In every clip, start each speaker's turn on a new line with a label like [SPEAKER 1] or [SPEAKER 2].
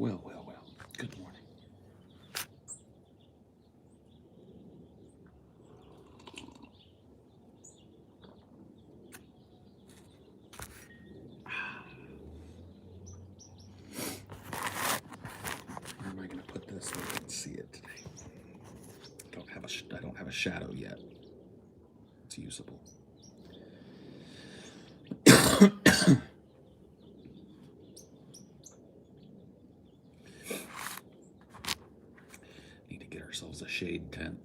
[SPEAKER 1] Well, well, well. Good morning. Where am I going to put this so I can see it today? I don't have a shadow yet. It's usable. Need to get ourselves a shade tent.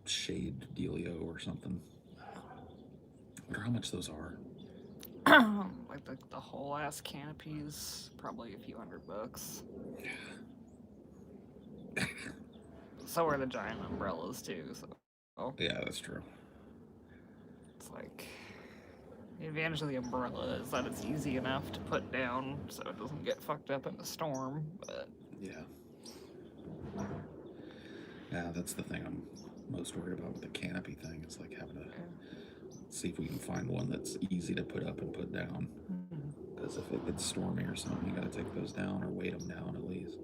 [SPEAKER 1] Shade dealio or something. I wonder how much those are.
[SPEAKER 2] Like the whole ass canopies, probably a few $100. So are the giant umbrellas too. So
[SPEAKER 1] Yeah, that's true.
[SPEAKER 2] it's like the advantage of the umbrella is that it's easy enough to put down, so it doesn't get fucked up in the storm. But
[SPEAKER 1] Yeah. Yeah, that's the thing I'm most worried about with the canopy thing. It's like having to see if we can find one that's easy to put up and put down. Because if it gets stormy or something, you got to take those down or weight them down at least.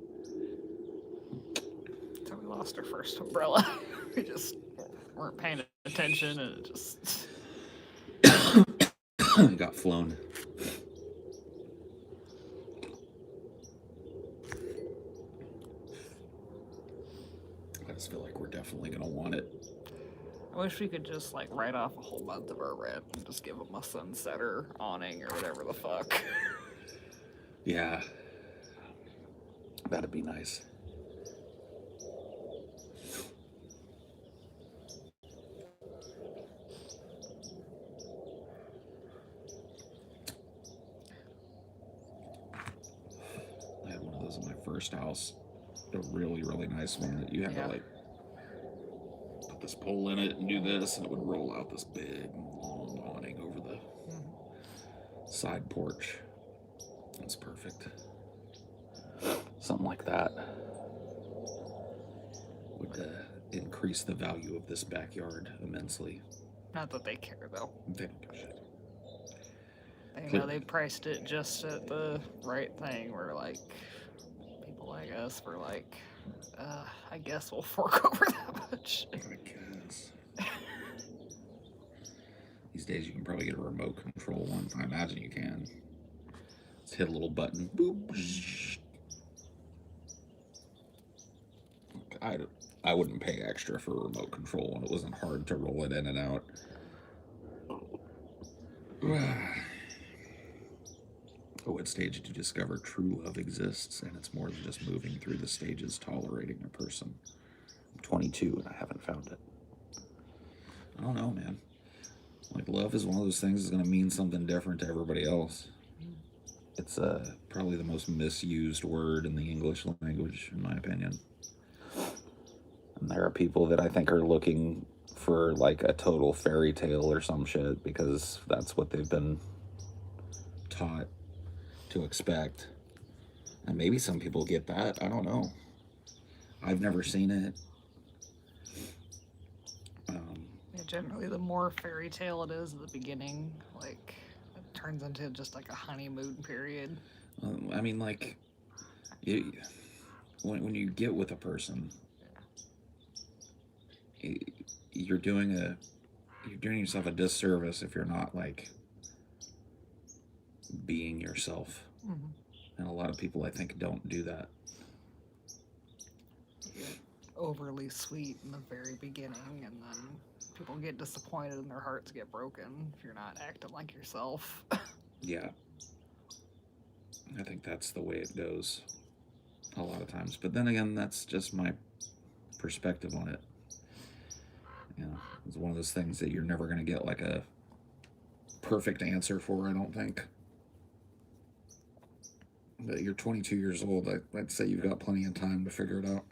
[SPEAKER 2] so we lost our first umbrella. We just weren't paying attention, and it just
[SPEAKER 1] It got flown. I just feel like we're definitely going to want it.
[SPEAKER 2] I wish we could just like write off a whole month of our rent and just give them a sunsetter awning or whatever the fuck.
[SPEAKER 1] Yeah. That'd be nice. I had one of those in my first house. A really, really nice one that you had to like put this pole in it and do this, and it would roll out this big long awning over the side porch. That's perfect. Something like that would increase the value of this backyard immensely.
[SPEAKER 2] Not that they care though.
[SPEAKER 1] They don't give a shit.
[SPEAKER 2] They know they priced it just at the right thing where like people like us were like, I guess we'll fork over that much.
[SPEAKER 1] I guess. These days you can probably get a remote control one. I imagine you can. Just hit a little button. Boop. I wouldn't pay extra for a remote control when it wasn't hard to roll it in and out. At what stage did you discover true love exists and it's more than just moving through the stages tolerating a person? I'm 22 and I haven't found it. I don't know, man. Like, love is one of those things that's going to mean something different to everybody else. It's probably the most misused word in the English language, in my opinion. And there are people that I think are looking for like a total fairy tale or some shit because that's what they've been taught to expect. And maybe some people get that. I don't know. I've never seen it.
[SPEAKER 2] Yeah, generally, the more fairy tale it is at the beginning, like it turns into just like a honeymoon period.
[SPEAKER 1] I mean, like, you, when you get with a person, you're doing yourself a disservice if you're not like being yourself.
[SPEAKER 2] Mm-hmm.
[SPEAKER 1] And a lot of people, I think, don't do that.
[SPEAKER 2] Overly sweet in the very beginning, and then people get disappointed and their hearts get broken if you're not acting like yourself.
[SPEAKER 1] Yeah. I think that's the way it goes a lot of times. But then again, that's just my perspective on it. You know, it's one of those things that you're never going to get like a perfect answer for, I don't think. But you're 22 years old. I'd say you've got plenty of time to figure it out.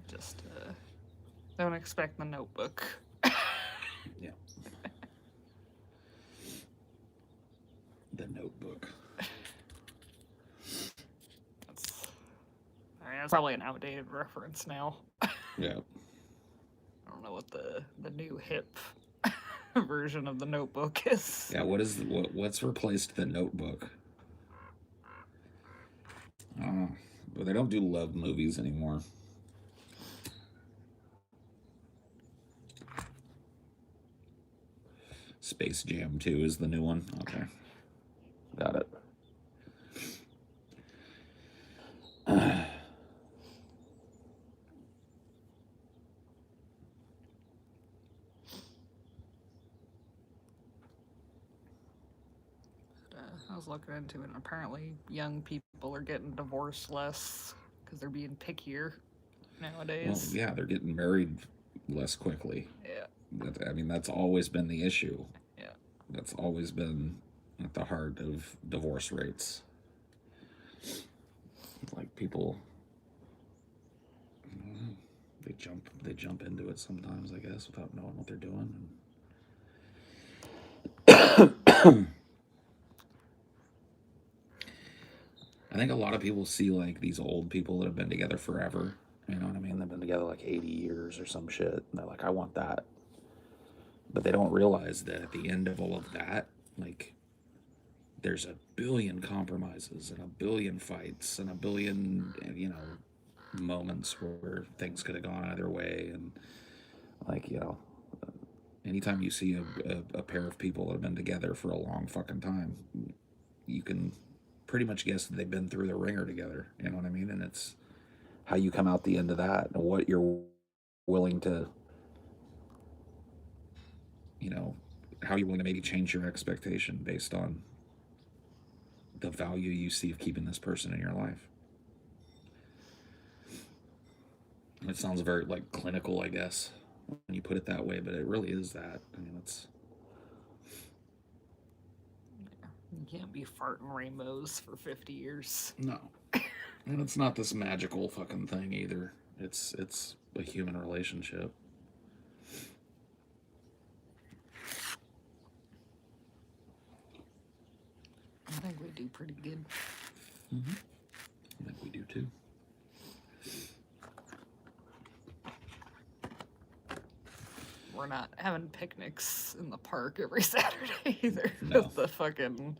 [SPEAKER 2] Just don't expect the Notebook.
[SPEAKER 1] Yeah. The Notebook.
[SPEAKER 2] That's probably an outdated reference now.
[SPEAKER 1] Yeah.
[SPEAKER 2] I don't know what the new hip version of The Notebook is.
[SPEAKER 1] Yeah, what's replaced The Notebook? Oh, well, they don't do love movies anymore. Space Jam 2 is the new one. Okay. Got it.
[SPEAKER 2] I was looking into it, and apparently young people are getting divorced less because they're being pickier nowadays.
[SPEAKER 1] Well, yeah, they're getting married less quickly.
[SPEAKER 2] Yeah.
[SPEAKER 1] I mean, that's always been the issue.
[SPEAKER 2] Yeah.
[SPEAKER 1] That's always been at the heart of divorce rates. Like people, they jump into it sometimes, I guess, without knowing what they're doing. I think a lot of people see like these old people that have been together forever. You know what I mean? They've been together like 80 years or some shit. And they're like, I want that. But they don't realize that at the end of all of that, like, there's a billion compromises and a billion fights and a billion, moments where things could have gone either way. And, like, anytime you see a pair of people that have been together for a long fucking time, you can pretty much guess that they've been through the ringer together. You know what I mean? And it's how you come out the end of that and what you're willing to, how you're willing to maybe change your expectation based on the value you see of keeping this person in your life. It sounds very like clinical, I guess, when you put it that way, but it really is that. I mean, it's.
[SPEAKER 2] You can't be farting rainbows for 50 years.
[SPEAKER 1] No. And it's not this magical fucking thing either. It's a human relationship.
[SPEAKER 2] I think we do pretty good.
[SPEAKER 1] Mm-hmm. I think we do too.
[SPEAKER 2] We're not having picnics in the park every Saturday either.
[SPEAKER 1] No.
[SPEAKER 2] With the fucking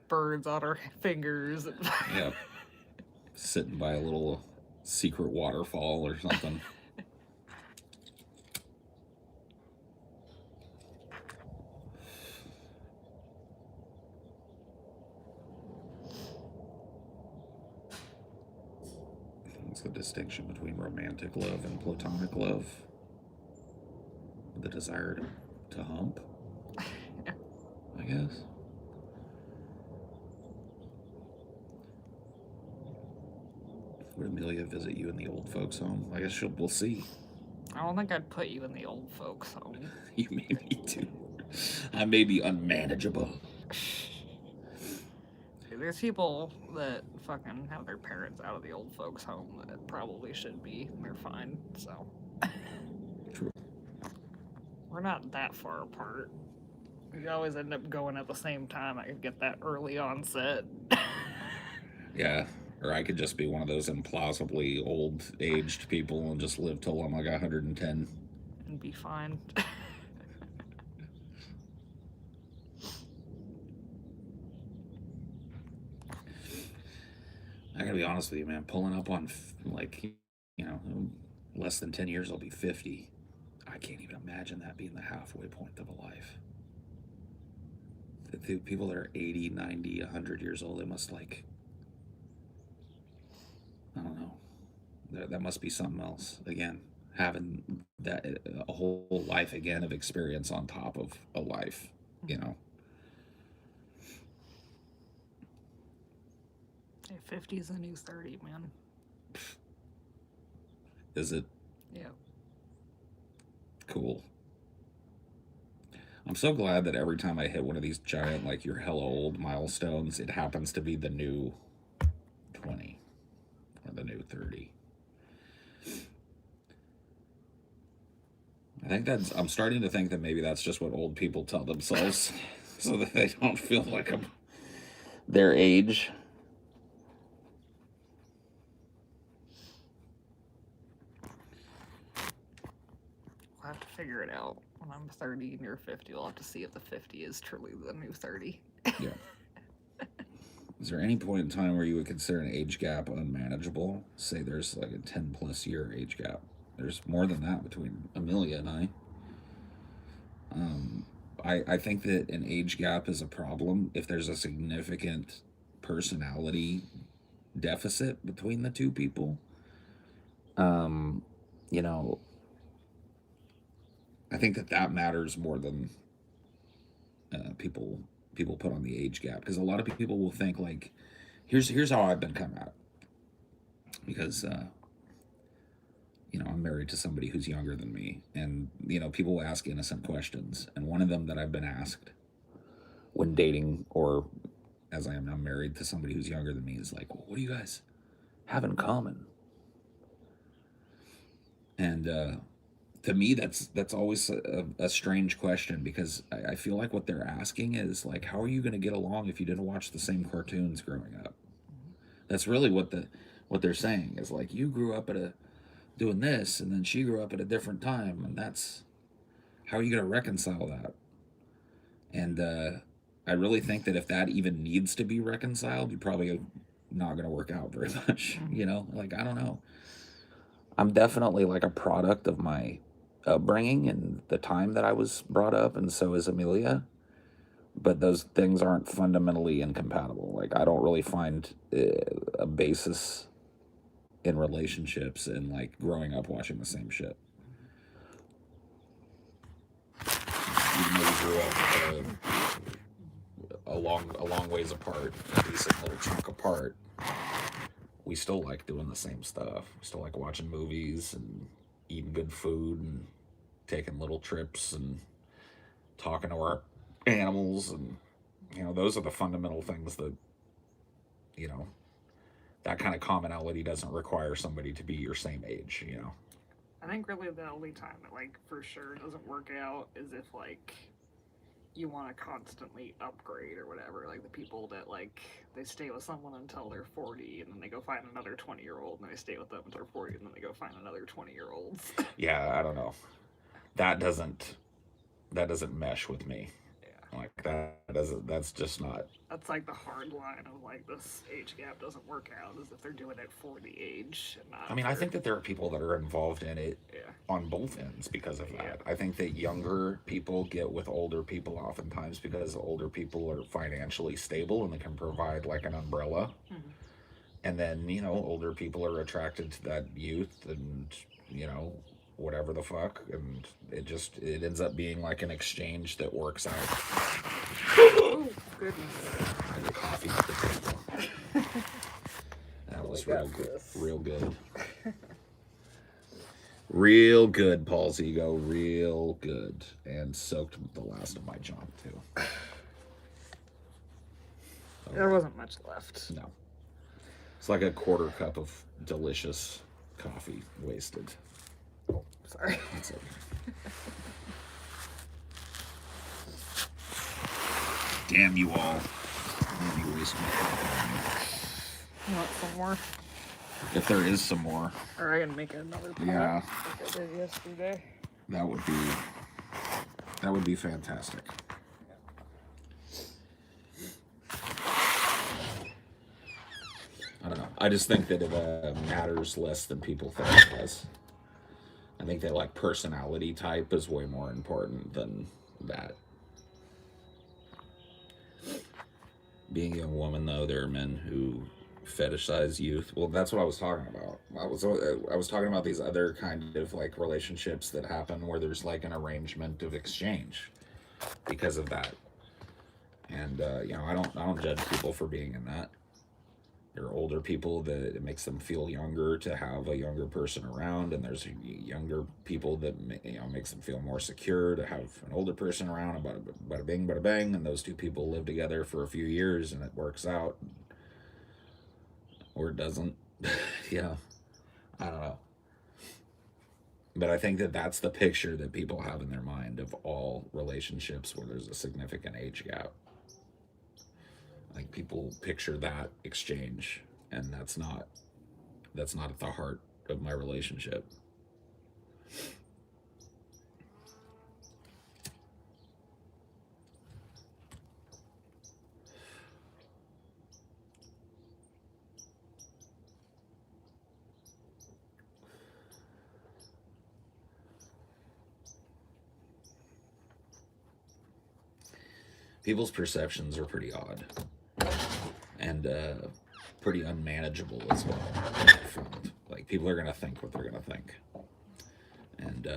[SPEAKER 2] birds on our fingers.
[SPEAKER 1] Yeah. Sitting by a little secret waterfall or something. It's the distinction between romantic love and platonic love. The desire to hump,
[SPEAKER 2] Yeah.
[SPEAKER 1] I guess. Would Amelia visit you in the old folks' home? I guess we'll see.
[SPEAKER 2] I don't think I'd put you in the old folks' home.
[SPEAKER 1] You may be too. I may be unmanageable.
[SPEAKER 2] There's people that fucking have their parents out of the old folks' home that probably should be, and they're fine, so.
[SPEAKER 1] True.
[SPEAKER 2] We're not that far apart. We always end up going at the same time. I could get that early onset.
[SPEAKER 1] Yeah. Or I could just be one of those implausibly old-aged people and just live till I'm like 110.
[SPEAKER 2] And be fine.
[SPEAKER 1] I gotta be honest with you, man. Pulling up on, less than 10 years, I'll be 50. I can't even imagine that being the halfway point of a life. The people that are 80, 90, 100 years old, they must I don't know. That must be something else. Again, having that a whole life again of experience on top of a life,
[SPEAKER 2] Hey, 50 is the new 30, man.
[SPEAKER 1] Is it?
[SPEAKER 2] Yeah.
[SPEAKER 1] Cool. I'm so glad that every time I hit one of these giant, like, you're hella old milestones, it happens to be the new 20 or the new 30. I'm starting to think that maybe that's just what old people tell themselves so that they don't feel like their age.
[SPEAKER 2] We'll have to figure it out when I'm I'm 30 and you're 50, we'll have to see if the 50 is truly the new 30.
[SPEAKER 1] Yeah. Is there any point in time where you would consider an age gap unmanageable? Say there's like a 10+ year age gap. There's more than that between Amelia and I. I think that an age gap is a problem if there's a significant personality deficit between the two people. You know, I think that matters more than people put on the age gap, because a lot of people will think like, here's how I've been coming at it. Because I'm married to somebody who's younger than me, and people will ask innocent questions, and one of them that I've been asked when dating, or as I am now married to somebody who's younger than me, is like, well, what do you guys have in common? And to me, that's always a strange question, because I feel like what they're asking is like, how are you going to get along if you didn't watch the same cartoons growing up? That's really what they're saying, is like, you grew up doing this, and then she grew up at a different time, and that's how are you going to reconcile that? And I really think that if that even needs to be reconciled, you're probably not going to work out very much. Like, I don't know. I'm definitely like a product of my upbringing and the time that I was brought up, and so is Amelia. But those things aren't fundamentally incompatible. Like, I don't really find a basis in relationships and like growing up watching the same shit. Even though we grew up a long ways apart, a decent little chunk apart, we still like doing the same stuff. We still like watching movies and eating good food and taking little trips and talking to our animals, and those are the fundamental things that that kind of commonality doesn't require somebody to be your same age.
[SPEAKER 2] I think really the only time that like for sure doesn't work out is if like you want to constantly upgrade or whatever. Like the people that like they stay with someone until they're 40 and then they go find another 20-year-old and they stay with them until they're 40 and then they go find another 20-year-olds.
[SPEAKER 1] Yeah, I don't know. That doesn't mesh with me. Yeah. Like that's just not.
[SPEAKER 2] That's like the hard line of like this age gap doesn't work out, is if they're doing it for the age and not.
[SPEAKER 1] I mean, I think that there are people that are involved in it on both ends because of that. I think that younger people get with older people oftentimes because older people are financially stable and they can provide like an umbrella. Mm-hmm. And then, older people are attracted to that youth and, whatever the fuck. And it ends up being like an exchange that works out.
[SPEAKER 2] Oh, goodness.
[SPEAKER 1] And the coffee at the table. That was real good. Real good. Real good, Paul's ego. Real good. And soaked the last of my junk, too.
[SPEAKER 2] There wasn't much left.
[SPEAKER 1] No. It's like a quarter cup of delicious coffee wasted.
[SPEAKER 2] Oh, sorry.
[SPEAKER 1] That's okay. Damn you all. You waste my coffee.
[SPEAKER 2] You want some more?
[SPEAKER 1] If there is some more.
[SPEAKER 2] Or I can make another pot
[SPEAKER 1] yeah.
[SPEAKER 2] like I did yesterday.
[SPEAKER 1] That would be fantastic. I don't know. I just think that it matters less than people think it does. I think that like personality type is way more important than that. Being a young woman, though, there are men who fetishize youth. Well, that's what I was talking about. I was talking about these other kind of like relationships that happen where there's like an arrangement of exchange because of that. And I don't judge people for being in that. There are older people that it makes them feel younger to have a younger person around, and there's younger people that makes them feel more secure to have an older person around. Bada bing, bada bang, and those two people live together for a few years, and it works out, or it doesn't. I don't know. But I think that that's the picture that people have in their mind of all relationships where there's a significant age gap. Like people picture that exchange, and that's not at the heart of my relationship. people's perceptions are pretty odd and pretty unmanageable as well. Like, people are gonna think what they're gonna think, and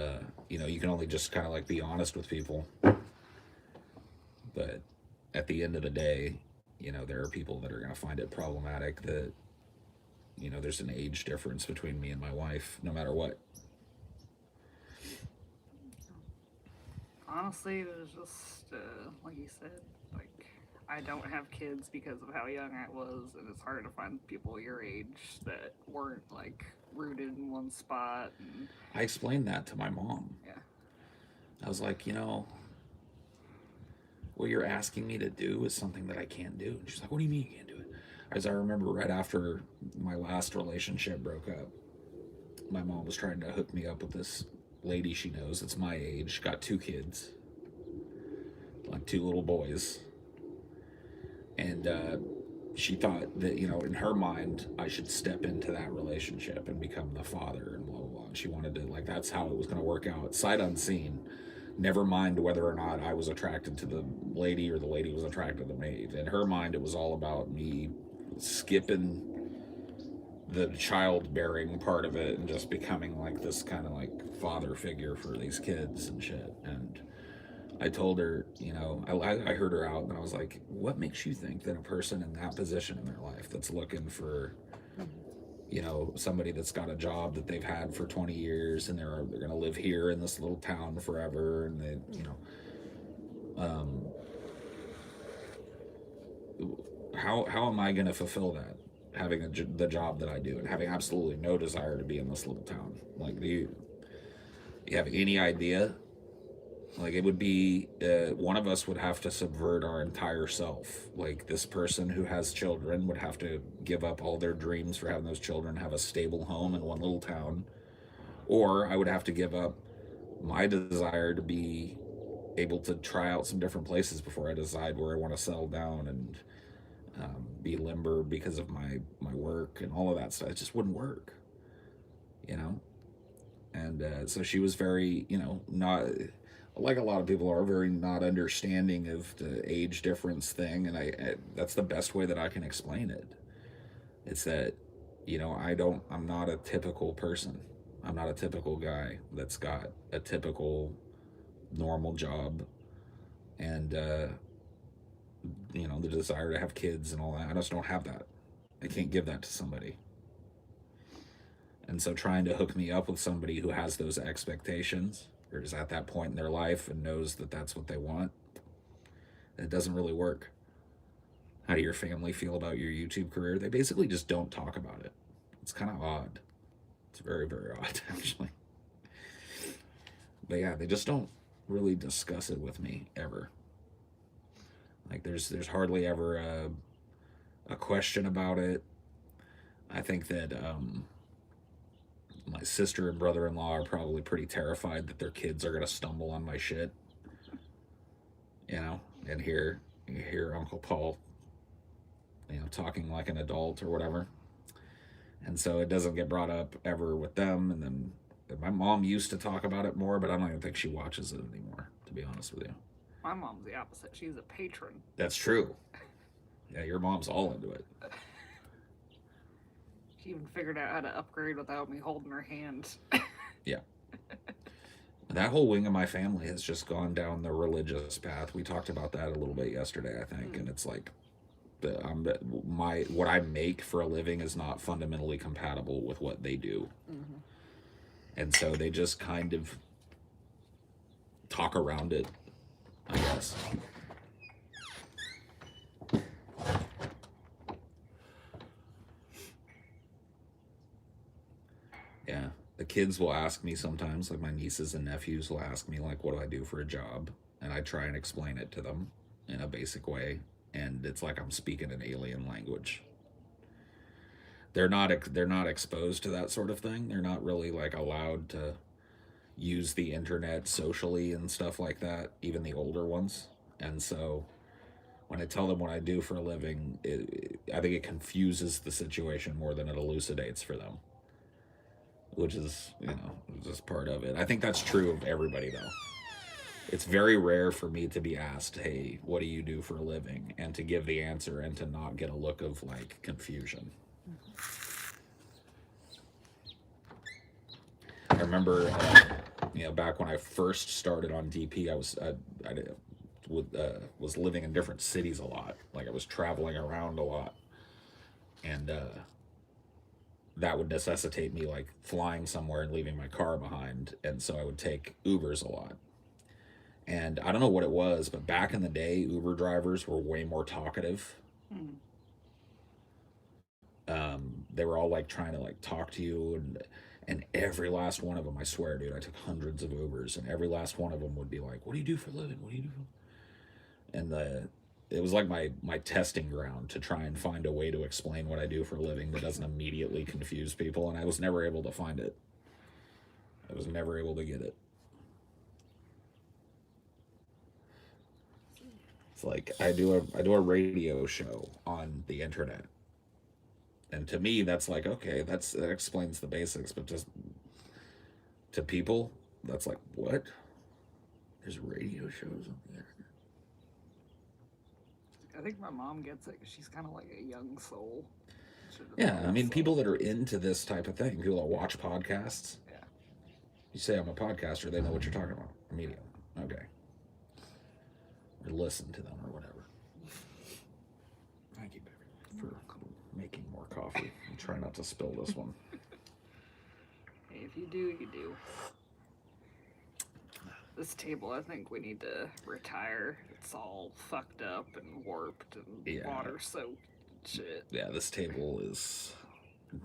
[SPEAKER 1] you can only just kind of like be honest with people. But at the end of the day, there are people that are gonna find it problematic that there's an age difference between me and my wife, no matter what.
[SPEAKER 2] Honestly, it was just like you said. Like, I don't have kids because of how young I was, and it's hard to find people your age that weren't like rooted in one spot. And
[SPEAKER 1] I explained that to my mom.
[SPEAKER 2] yeah,
[SPEAKER 1] I was like, what you're asking me to do is something that I can't do. And she's like, what do you mean you can't do it? As I remember, right after my last relationship broke up, my mom was trying to hook me up with this lady she knows that's my age, got 2 kids, like 2 little boys. And she thought that, in her mind, I should step into that relationship and become the father and blah, blah, blah. And she wanted to, like, that's how it was going to work out, sight unseen. Never mind whether or not I was attracted to the lady or the lady was attracted to me. In her mind, it was all about me skipping the childbearing part of it and just becoming like this kind of like father figure for these kids and shit. And I told her, I heard her out, and I was like, what makes you think that a person in that position in their life that's looking for, somebody that's got a job that they've had for 20 years and they're going to live here in this little town forever, and they, how am I going to fulfill that? Having the job that I do and having absolutely no desire to be in this little town. Like, do you have any idea? Like, it would be, one of us would have to subvert our entire self. Like, this person who has children would have to give up all their dreams for having those children, have a stable home in one little town. Or I would have to give up my desire to be able to try out some different places before I decide where I want to settle down and be limber because of my work and all of that stuff. It just wouldn't work, And so she was very, not, like a lot of people are, very not understanding of the age difference thing. And I that's the best way that I can explain it. It's that, I'm not a typical person. I'm not a typical guy that's got a typical normal job and, the desire to have kids and all that. I just don't have that. I can't give that to somebody. And so trying to hook me up with somebody who has those expectations or is at that point in their life and knows that that's what they want, it doesn't really work. How do your family feel about your YouTube career? They basically just don't talk about it. It's kind of odd. It's very, very odd, actually. But yeah, they just don't really discuss it with me ever. Like, there's hardly ever a question about it. I think that my sister and brother-in-law are probably pretty terrified that their kids are going to stumble on my shit, and hear Uncle Paul, talking like an adult or whatever. And so it doesn't get brought up ever with them. And then my mom used to talk about it more, but I don't even think she watches it anymore, to be honest with you.
[SPEAKER 2] my mom's the opposite. She's a patron.
[SPEAKER 1] That's true. Yeah, your mom's all into it.
[SPEAKER 2] She even figured out how to upgrade without me holding her hand.
[SPEAKER 1] Yeah. That whole wing of my family has just gone down the religious path. We talked about that a little bit yesterday, I think, and it's like what I make for a living is not fundamentally compatible with what they do. Mm-hmm. And so they just kind of talk around it, I guess. Yeah. The kids will ask me sometimes, like my nieces and nephews will ask me, like, what do I do for a job? And I try and explain it to them in a basic way. And it's like I'm speaking an alien language. They're not exposed to that sort of thing. They're not really like allowed to use the internet socially and stuff like that, even the older ones. And so when I tell them what I do for a living, I think it confuses the situation more than it elucidates for them, which is, just part of it. I think that's true of everybody, though. it's very rare for me to be asked, "Hey, what do you do for a living?" and to give the answer and to not get a look of like confusion. I remember, back when I first started on DP, was living in different cities a lot. Like I was traveling around a lot, and that would necessitate me like flying somewhere and leaving my car behind, and so I would take Ubers a lot. And I don't know what it was, but back in the day, Uber drivers were way more talkative.
[SPEAKER 2] Hmm.
[SPEAKER 1] They were all like trying to like talk to you, and every last one of them, I swear, dude, I took hundreds of Ubers, and every last one of them would be like, "What do you do for a living? What do you do?" And it was like my testing ground to try and find a way to explain what I do for a living that doesn't immediately confuse people, and I was never able to find it. I was never able to get it. It's like I do a radio show on the internet, and to me that's like, okay, that explains the basics, but just to people that's like, what? There's radio shows on the internet.
[SPEAKER 2] I think my mom gets it 'cause she's kind of like a young soul.
[SPEAKER 1] Yeah, I mean, people that are into this type of thing, people that watch podcasts,
[SPEAKER 2] Yeah.
[SPEAKER 1] you say I'm a podcaster, they know what you're talking about immediately. Okay. Or listen to them or whatever. Thank you, baby, for making more coffee. I'm trying not to spill this one.
[SPEAKER 2] Hey, if you do, you do. This table, I think we need to retire. It's all fucked up and warped and water soaked shit.
[SPEAKER 1] Yeah, this table is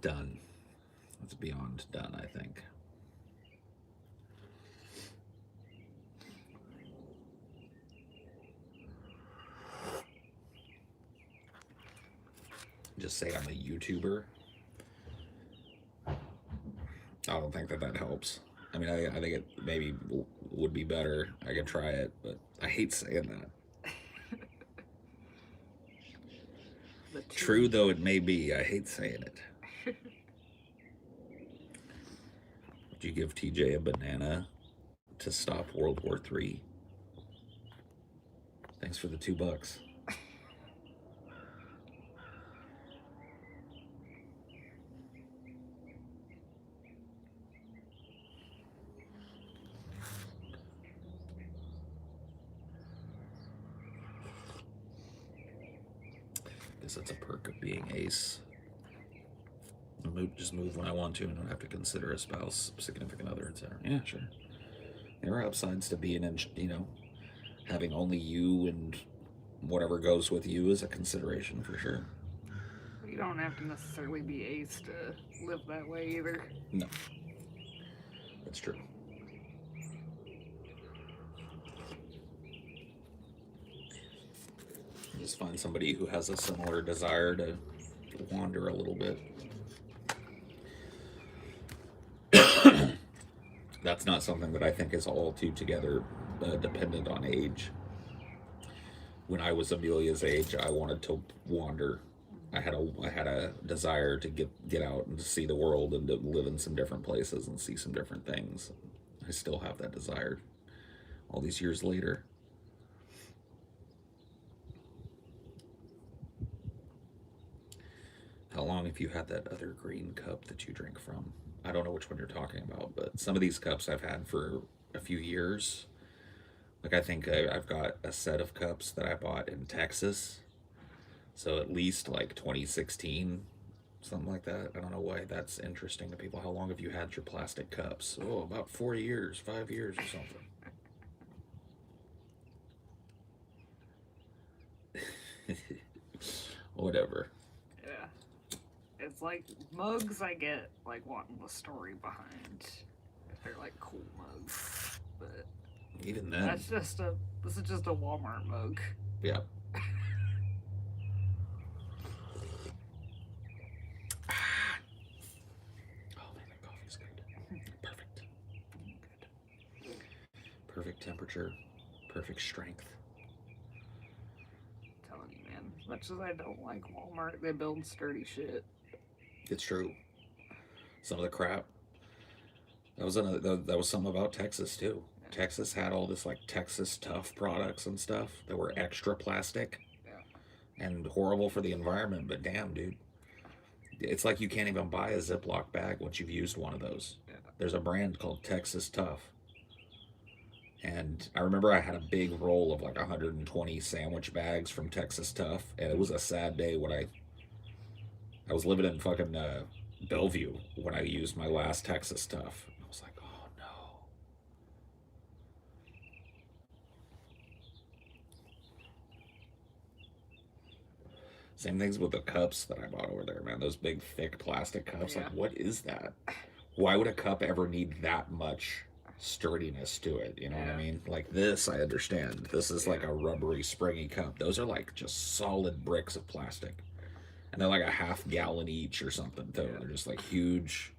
[SPEAKER 1] done. It's beyond done, I think. Just say I'm a YouTuber. I don't think that helps. I mean, I think it maybe would be better. I could try it, but I hate saying that. True though it may be, I hate saying it. Would you give TJ a banana to stop World War III? Thanks for the $2. Guess that's a perk of being ace. Just move when I want to and don't have to consider a spouse, significant other, etc. Yeah, sure. There are upsides to being in, having only you and whatever goes with you is a consideration for sure.
[SPEAKER 2] You don't have to necessarily be ace to live that way either.
[SPEAKER 1] No. That's true. Just find somebody who has a similar desire to wander a little bit. That's not something that I think is all too together dependent on age. When I was Amelia's age, I wanted to wander. I had a desire to get out and to see the world and to live in some different places and see some different things. I still have that desire all these years later. How long have you had that other green cup that you drink from? I don't know which one you're talking about, but some of these cups I've had for a few years. Like I think I've got a set of cups that I bought in Texas. So at least like 2016, something like that. I don't know why that's interesting to people. How long have you had your plastic cups? Oh, about 4 years, 5 years or something. Whatever.
[SPEAKER 2] Yeah. It's like mugs I get like wanting the story behind if they're like cool mugs. But
[SPEAKER 1] even then
[SPEAKER 2] this is just a Walmart mug.
[SPEAKER 1] Yeah. Oh man, that coffee's good. Perfect. Good. Perfect temperature, perfect strength.
[SPEAKER 2] I'm telling you, man. As much as I don't like Walmart, they build sturdy shit.
[SPEAKER 1] It's true. Some of the crap. That was something about Texas too. Texas had all this like Texas Tough products and stuff that were extra plastic
[SPEAKER 2] Yeah.
[SPEAKER 1] and horrible for the environment. But damn, dude, it's like you can't even buy a Ziploc bag once you've used one of those.
[SPEAKER 2] Yeah.
[SPEAKER 1] There's a brand called Texas Tough. And I remember I had a big roll of like 120 sandwich bags from Texas Tough, and it was a sad day when I was living in fucking Bellevue when I used my last Texas Tough. I was like, oh no. Same things with the cups that I bought over there, man. Those big, thick plastic cups.
[SPEAKER 2] Yeah.
[SPEAKER 1] Like, what is that? Why would a cup ever need that much sturdiness to it? You know what I mean? Like this, I understand. This is like a rubbery, springy cup. Those are like just solid bricks of plastic. And they're like a half gallon each or something, too. They're just like huge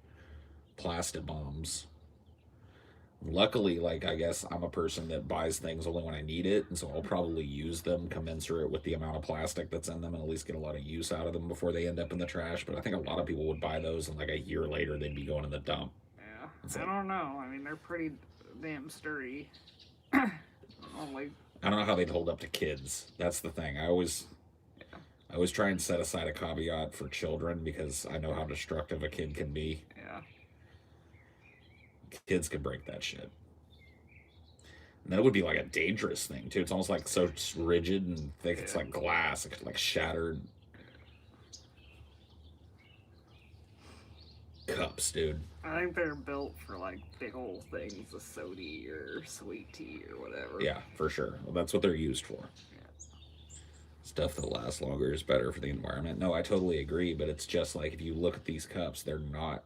[SPEAKER 1] plastic bombs. Luckily, like, I guess I'm a person that buys things only when I need it, and so I'll probably use them commensurate with the amount of plastic that's in them and at least get a lot of use out of them before they end up in the trash. But I think a lot of people would buy those and like a year later they'd be going in the dump.
[SPEAKER 2] Yeah. I don't know. I mean, they're pretty damn sturdy.
[SPEAKER 1] I don't know how they'd hold up to kids. That's the thing. I always try and set aside a caveat for children because I know how destructive a kid can be.
[SPEAKER 2] Yeah.
[SPEAKER 1] Kids could break that shit. And that would be like a dangerous thing too. It's almost like so rigid and thick. It's like glass. It's like shattered cups, dude.
[SPEAKER 2] I think they're built for like big old things, a soda or sweet tea or whatever.
[SPEAKER 1] Yeah, for sure. Well, that's what they're used for. Stuff that lasts longer is better for the environment. No, I totally agree, but it's just like if you look at these cups, they're not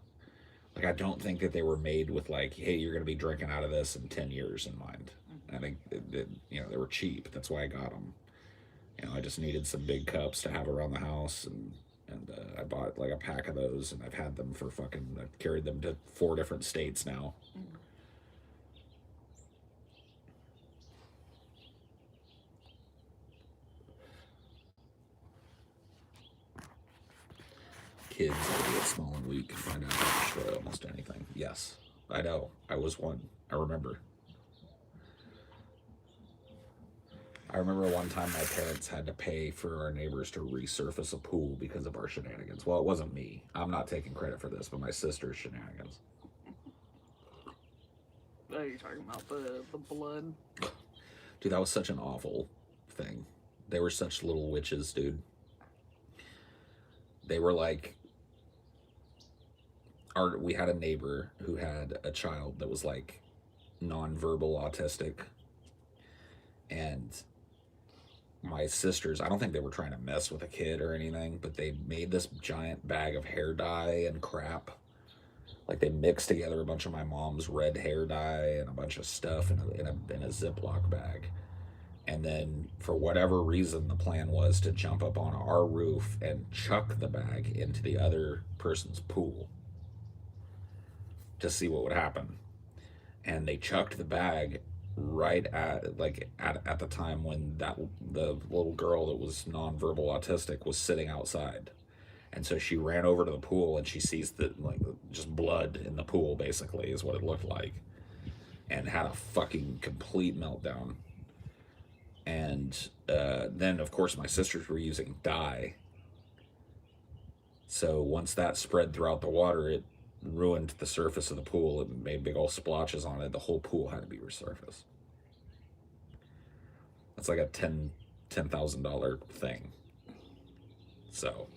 [SPEAKER 1] like I don't think that they were made with like, hey, you're going to be drinking out of this in 10 years in mind. I think you know they were cheap. That's why I got them. You know, I just needed some big cups to have around the house, and I bought like a pack of those, and I've had them for fucking. I've carried them to 4 different states now. Kids that get small and weak can find out how to destroy almost anything. Yes, I know. I was one. I remember. I remember one time my parents had to pay for our neighbors to resurface a pool because of our shenanigans. Well, it wasn't me. I'm not taking credit for this, but my sister's shenanigans.
[SPEAKER 2] Are you talking about the blood?
[SPEAKER 1] Dude, that was such an awful thing. They were such little witches, dude. They were like... we had a neighbor who had a child that was like nonverbal autistic. And my sisters, I don't think they were trying to mess with a kid or anything, but they made this giant bag of hair dye and crap. Like they mixed together a bunch of my mom's red hair dye and a bunch of stuff in a Ziploc bag. And then for whatever reason, the plan was to jump up on our roof and chuck the bag into the other person's pool to see what would happen. And they chucked the bag right at the time when the little girl that was nonverbal autistic was sitting outside. And so she ran over to the pool and she sees just blood in the pool, basically is what it looked like, and had a fucking complete meltdown. And then of course my sisters were using dye, so once that spread throughout the water, it ruined the surface of the pool. It made big old splotches on it. The whole pool had to be resurfaced. That's like a $10,000 thing. So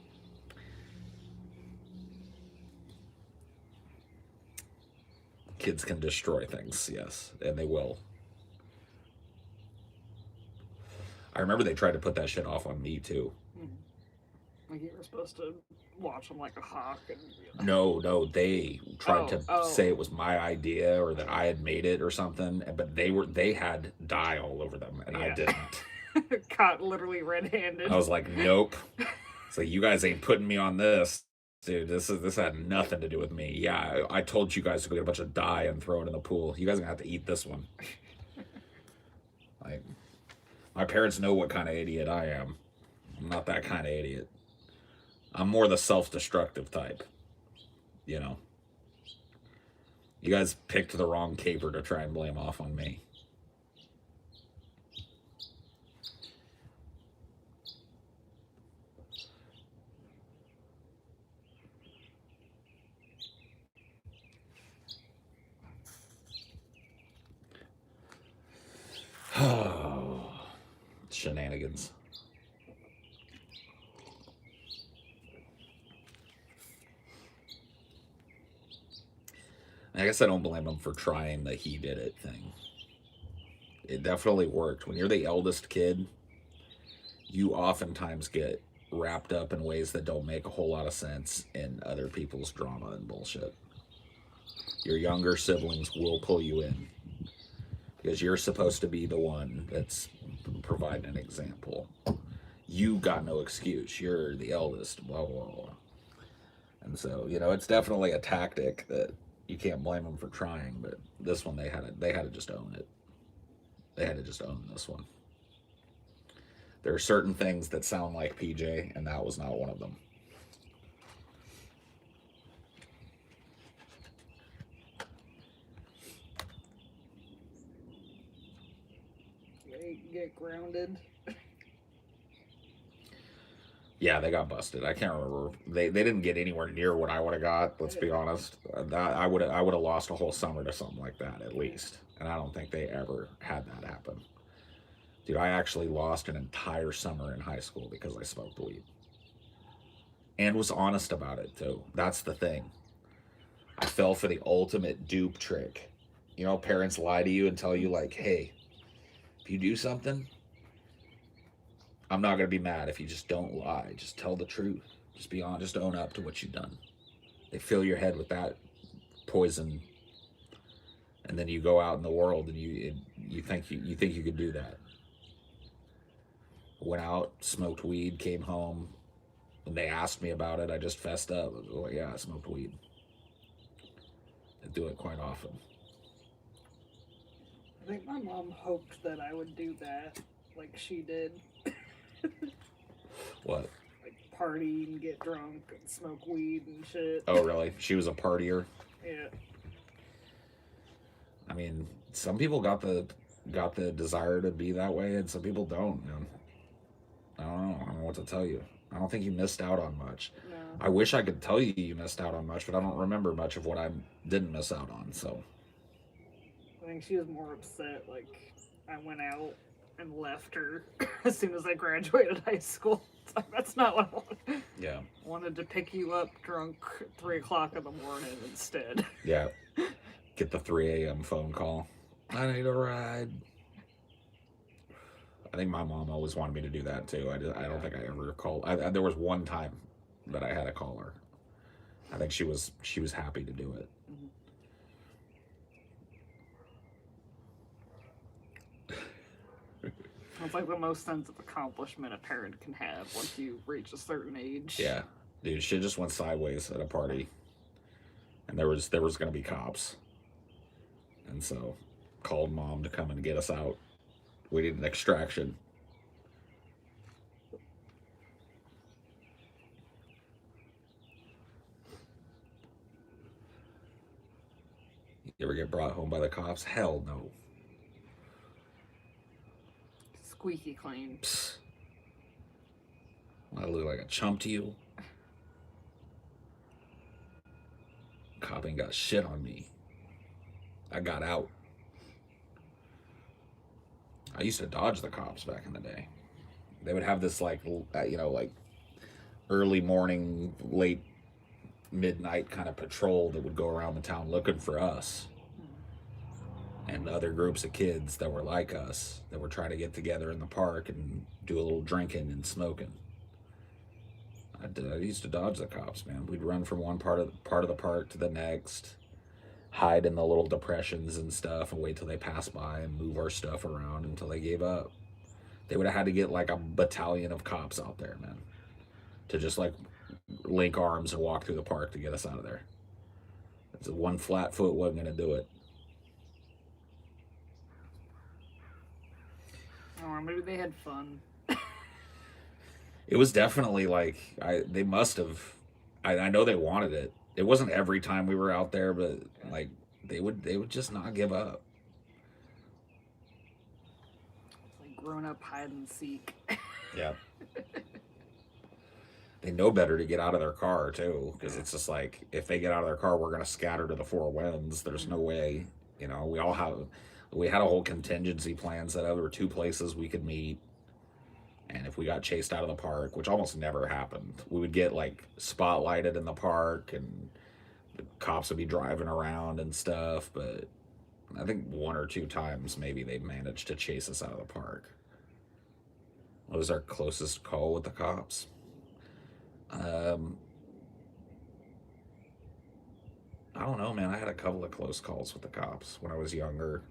[SPEAKER 1] kids can destroy things, yes, and they will. I remember they tried to put that shit off on me too.
[SPEAKER 2] Like you were supposed to watch them like a hawk. And,
[SPEAKER 1] No, they tried to say it was my idea or that I had made it or something, but they had dye all over them and I didn't.
[SPEAKER 2] Caught literally red-handed.
[SPEAKER 1] I was like, nope. It's like, you guys ain't putting me on this, dude. This had nothing to do with me. Yeah, I told you guys to go get a bunch of dye and throw it in the pool. You guys are gonna have to eat this one. Like, my parents know what kind of idiot I am. I'm not that kind of idiot. I'm more the self-destructive type, you know. You guys picked the wrong caper to try and blame off on me. Shenanigans. I guess I don't blame him for trying the he did it thing. It definitely worked. When you're the eldest kid, you oftentimes get wrapped up in ways that don't make a whole lot of sense in other people's drama and bullshit. Your younger siblings will pull you in because you're supposed to be the one that's providing an example. You got no excuse. You're the eldest, blah, blah, blah. And so, it's definitely a tactic that you can't blame them for trying, but this one they had to just own it. They had to just own this one. There are certain things that sound like PJ, and that was not one of them.
[SPEAKER 2] They get grounded.
[SPEAKER 1] Yeah, they got busted. I can't remember. They didn't get anywhere near what I would have got. Let's be honest. I would have lost a whole summer to something like that at least, and I don't think they ever had that happen. Dude, I actually lost an entire summer in high school because I smoked weed, and was honest about it too. That's the thing. I fell for the ultimate dupe trick. Parents lie to you and tell you like, "Hey, if you do something, I'm not going to be mad if you just don't lie. Just tell the truth. Just be honest. Just own up to what you've done." They fill your head with that poison, and then you go out in the world and you think you could do that. Went out, smoked weed, came home, and they asked me about it. I just fessed up. I was like, yeah, I smoked weed. I do it quite often.
[SPEAKER 2] I think my mom hoped that I would do that, like she did.
[SPEAKER 1] What?
[SPEAKER 2] Like party and get drunk and smoke weed and shit.
[SPEAKER 1] Oh, really? She was a partier?
[SPEAKER 2] Yeah.
[SPEAKER 1] I mean, some people got the desire to be that way, and some people don't, man. I don't know what to tell you. I don't think you missed out on much.
[SPEAKER 2] No.
[SPEAKER 1] I wish I could tell you you missed out on much, but I don't remember much of what I didn't miss out on, so.
[SPEAKER 2] I think she was more upset, like, I went out and left her as soon as I graduated high school. It's like, that's not what I wanted.
[SPEAKER 1] Yeah.
[SPEAKER 2] I wanted to pick you up drunk 3 o'clock in the morning instead.
[SPEAKER 1] Yeah. Get the 3 a.m. phone call. I need a ride. I think my mom always wanted me to do that too. I don't think I ever called. There was one time that I had to call her. I think she was happy to do it.
[SPEAKER 2] It's like the most sense of accomplishment a parent can have once you reach a certain age.
[SPEAKER 1] Yeah, dude, shit just went sideways at a party, and there was gonna be cops, and so called mom to come and get us out. We did an extraction. You ever get brought home by the cops? Hell no.
[SPEAKER 2] Squeaky clean.
[SPEAKER 1] Psst. I look like a chump to you. Cop ain't got shit on me. I got out. I used to dodge the cops back in the day. They would have this like early morning, late midnight kind of patrol that would go around the town looking for us and other groups of kids that were like us that were trying to get together in the park and do a little drinking and smoking. I used to dodge the cops, man. We'd run from one part of the park to the next, hide in the little depressions and stuff, and wait till they pass by and move our stuff around until they gave up. They would have had to get like a battalion of cops out there, man, to just like link arms and walk through the park to get us out of there. It's one flat foot wasn't gonna do it.
[SPEAKER 2] Or maybe they had fun.
[SPEAKER 1] It was definitely like they must have. I know they wanted it. It wasn't every time we were out there, but like they would just not give up.
[SPEAKER 2] It's like grown up hide and seek.
[SPEAKER 1] Yeah. They know better to get out of their car too, because
[SPEAKER 2] Yeah.
[SPEAKER 1] it's just like if they get out of their car, we're gonna scatter to the four winds. There's no way, we had a whole contingency plan set up. There were two places we could meet, and if we got chased out of the park, which almost never happened, we would get like spotlighted in the park, and the cops would be driving around and stuff. But I think one or two times maybe they managed to chase us out of the park. What was our closest call with the cops? Um, I don't know, man. I had a couple of close calls with the cops when I was younger.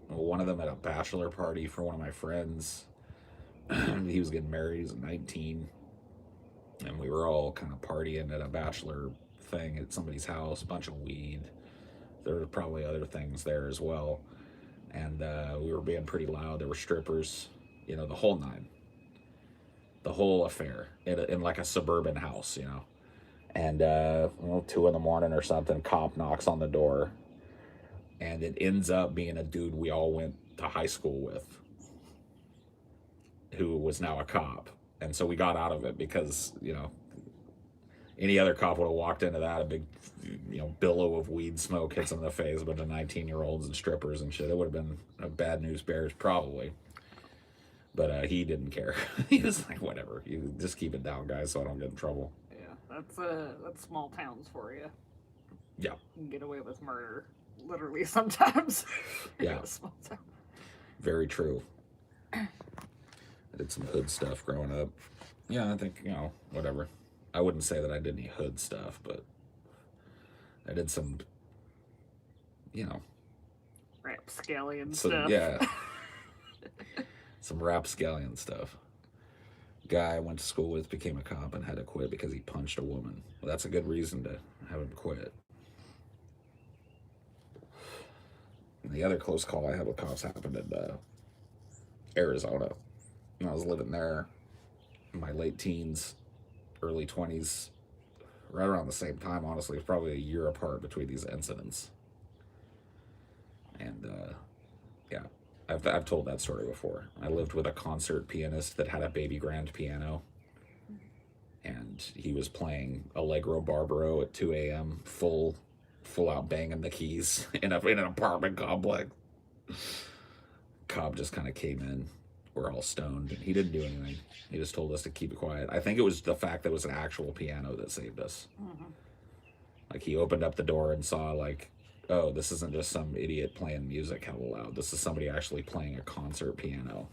[SPEAKER 1] One of them at a bachelor party for one of my friends. He was getting married. He was 19, and we were all kind of partying at a bachelor thing at somebody's house. A bunch of weed. There were probably other things there as well, and we were being pretty loud. There were strippers, the whole nine, the whole affair in like a suburban house, And 2 in the morning or something, cop knocks on the door, and it ends up being a dude we all went to high school with, who was now a cop. And so we got out of it because any other cop would have walked into that, a big billow of weed smoke hits him in the face, a bunch of 19-year-olds and strippers and shit. It would have been a bad news bears probably. But he didn't care. He was like, whatever, you just keep it down, guys, so I don't get in trouble.
[SPEAKER 2] That's small towns for you.
[SPEAKER 1] Yeah.
[SPEAKER 2] You can get away with murder, literally sometimes.
[SPEAKER 1] Yeah.
[SPEAKER 2] Small town.
[SPEAKER 1] Very true. I did some hood stuff growing up. Yeah, I think, whatever. I wouldn't say that I did any hood stuff, but I did some,
[SPEAKER 2] rapscallion stuff.
[SPEAKER 1] Yeah. Some rapscallion stuff. Guy I went to school with became a cop and had to quit because he punched a woman. Well, that's a good reason to have him quit. And the other close call I had with cops happened in Arizona. And I was living there in my late teens, early 20s, right around the same time, honestly. It was probably a year apart between these incidents. And, yeah. I've told that story before. I lived with a concert pianist that had a baby grand piano, and he was playing Allegro Barbaro at 2 a.m. full out banging the keys in an apartment complex. Cobb just kind of came in. We're all stoned, and he didn't do anything. He just told us to keep it quiet. I think it was the fact that it was an actual piano that saved us.
[SPEAKER 2] Mm-hmm.
[SPEAKER 1] Like, he opened up the door and saw, like, oh, this isn't just some idiot playing music hella loud. This is somebody actually playing a concert piano.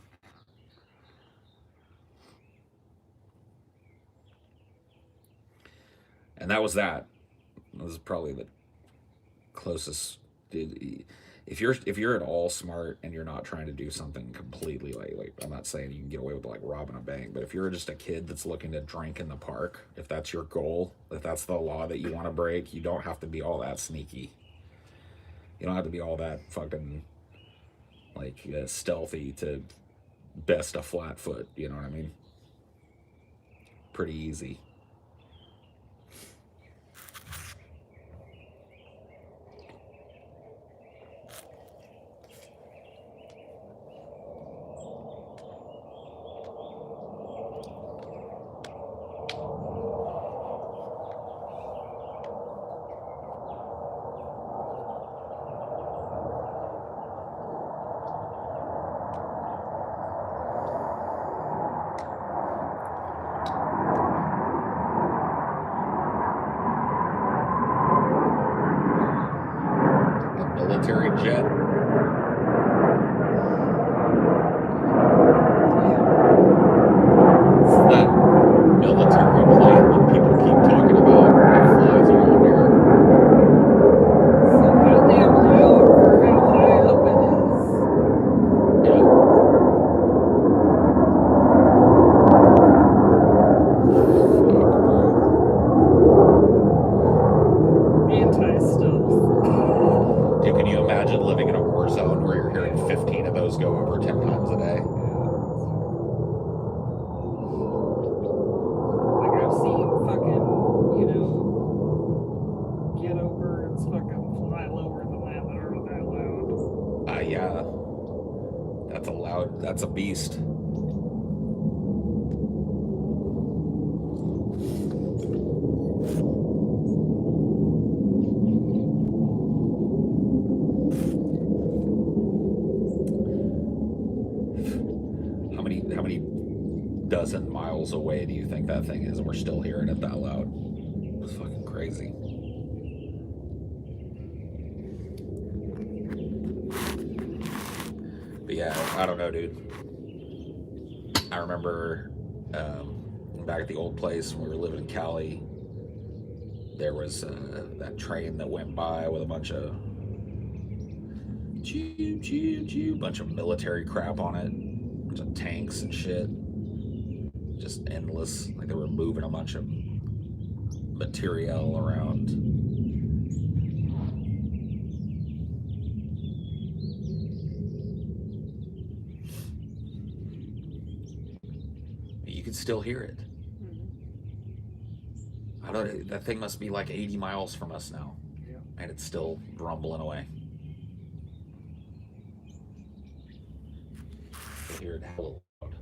[SPEAKER 1] And that was that. That was probably the closest. If you're at all smart and you're not trying to do something completely like I'm not saying you can get away with like robbing a bank, but if you're just a kid that's looking to drink in the park, if that's your goal, if that's the law that you want to break, you don't have to be all that sneaky. You don't have to be all that fucking like stealthy to best a flat foot. You know what I mean? Pretty easy. Military jet. It's that military plane that people keep talking about that flies around here.
[SPEAKER 2] So goddamn loud for how high up it is.
[SPEAKER 1] Yeah. Fuck, bro.
[SPEAKER 2] Anti-stealth.
[SPEAKER 1] Dude, can you imagine living in a That's a beast. How many dozen miles away do you think that thing is, and we're still hearing it that loud? It's fucking crazy. But yeah, I don't know, dude. I remember back at the old place when we were living in Cali, there was that train that went by with a bunch of bunch of military crap on it, a bunch of tanks and shit, just endless. Like they were moving a bunch of material around. You can still hear it. I don't know, that thing must be like 80 miles from us now.
[SPEAKER 2] Yeah.
[SPEAKER 1] And it's still rumbling away. I hear it hella loud.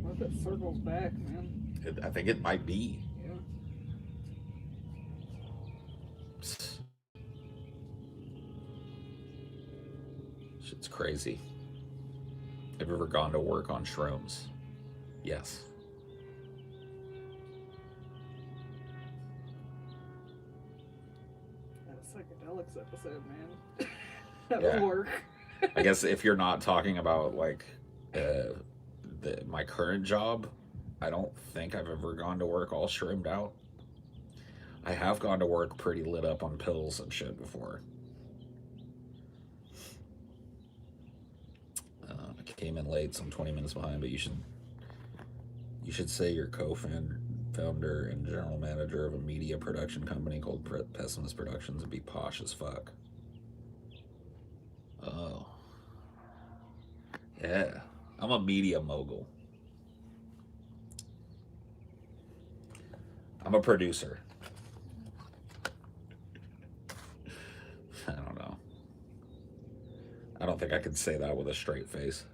[SPEAKER 2] What if it circles back, man?
[SPEAKER 1] I think it might be.
[SPEAKER 2] Yeah.
[SPEAKER 1] Shit's crazy. Have you ever gone to work on shrooms? Yes.
[SPEAKER 2] Psychedelics episode, man. That
[SPEAKER 1] Yeah.
[SPEAKER 2] would work.
[SPEAKER 1] I guess if you're not talking about like my current job, I don't think I've ever gone to work all shroomed out. I have gone to work pretty lit up on pills and shit before. I came in late, so I'm 20 minutes behind, but you should say you're co-founder and general manager of a media production company called Pessimist Productions and be posh as fuck. Oh. Yeah. I'm a media mogul. I'm a producer. I don't know. I don't think I could say that with a straight face.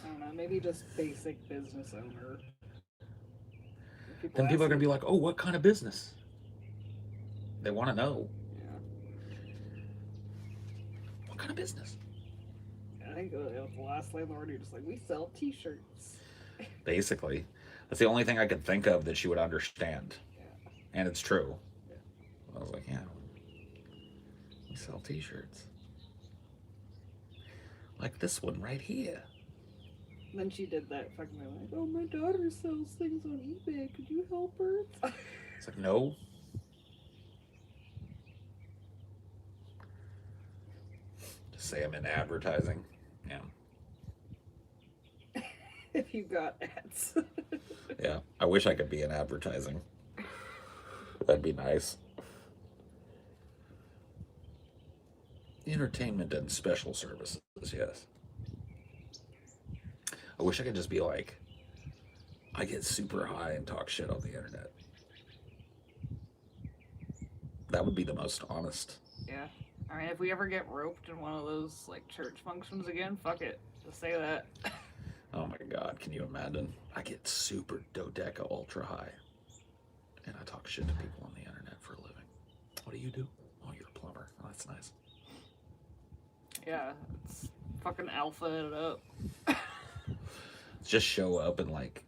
[SPEAKER 2] I don't know, maybe just basic business owner.
[SPEAKER 1] Then people are going to be like, oh, what kind of business? They want to know.
[SPEAKER 2] Yeah.
[SPEAKER 1] What kind of business?
[SPEAKER 2] I think the last landlord, you're just like, we sell t-shirts.
[SPEAKER 1] Basically. That's the only thing I could think of that she would understand.
[SPEAKER 2] Yeah.
[SPEAKER 1] And it's true.
[SPEAKER 2] Yeah.
[SPEAKER 1] I was like, yeah, we sell t-shirts. Like this one right here.
[SPEAKER 2] Then she did that fucking like, oh, my daughter sells things on eBay. Could you help her?
[SPEAKER 1] It's like, no. Just say I'm in advertising. Yeah.
[SPEAKER 2] If you got ads.
[SPEAKER 1] Yeah. I wish I could be in advertising. That'd be nice. Entertainment and special services, yes. I wish I could just be like, I get super high and talk shit on the internet. That would be the most honest.
[SPEAKER 2] Yeah. I mean, if we ever get roped in one of those, like, church functions again, fuck it. Just say that.
[SPEAKER 1] Oh my God, can you imagine? I get super dodeca ultra high. And I talk shit to people on the internet for a living. What do you do? Oh, you're a plumber. Oh, that's nice.
[SPEAKER 2] Yeah, it's fucking alpha it up.
[SPEAKER 1] Just show up in like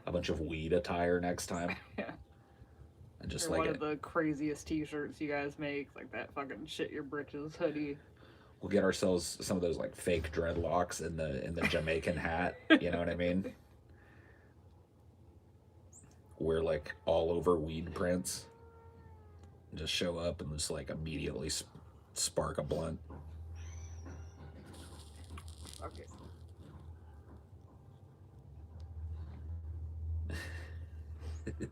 [SPEAKER 1] a bunch of weed attire next time.
[SPEAKER 2] Yeah.
[SPEAKER 1] And just
[SPEAKER 2] or
[SPEAKER 1] like
[SPEAKER 2] one of the craziest t-shirts you guys make, like that fucking shit your britches hoodie.
[SPEAKER 1] we'll get ourselves some of those like fake dreadlocks in the Jamaican hat. You know what I mean? We're like all over weed prints. Just show up and just like immediately spark a blunt.
[SPEAKER 2] Okay.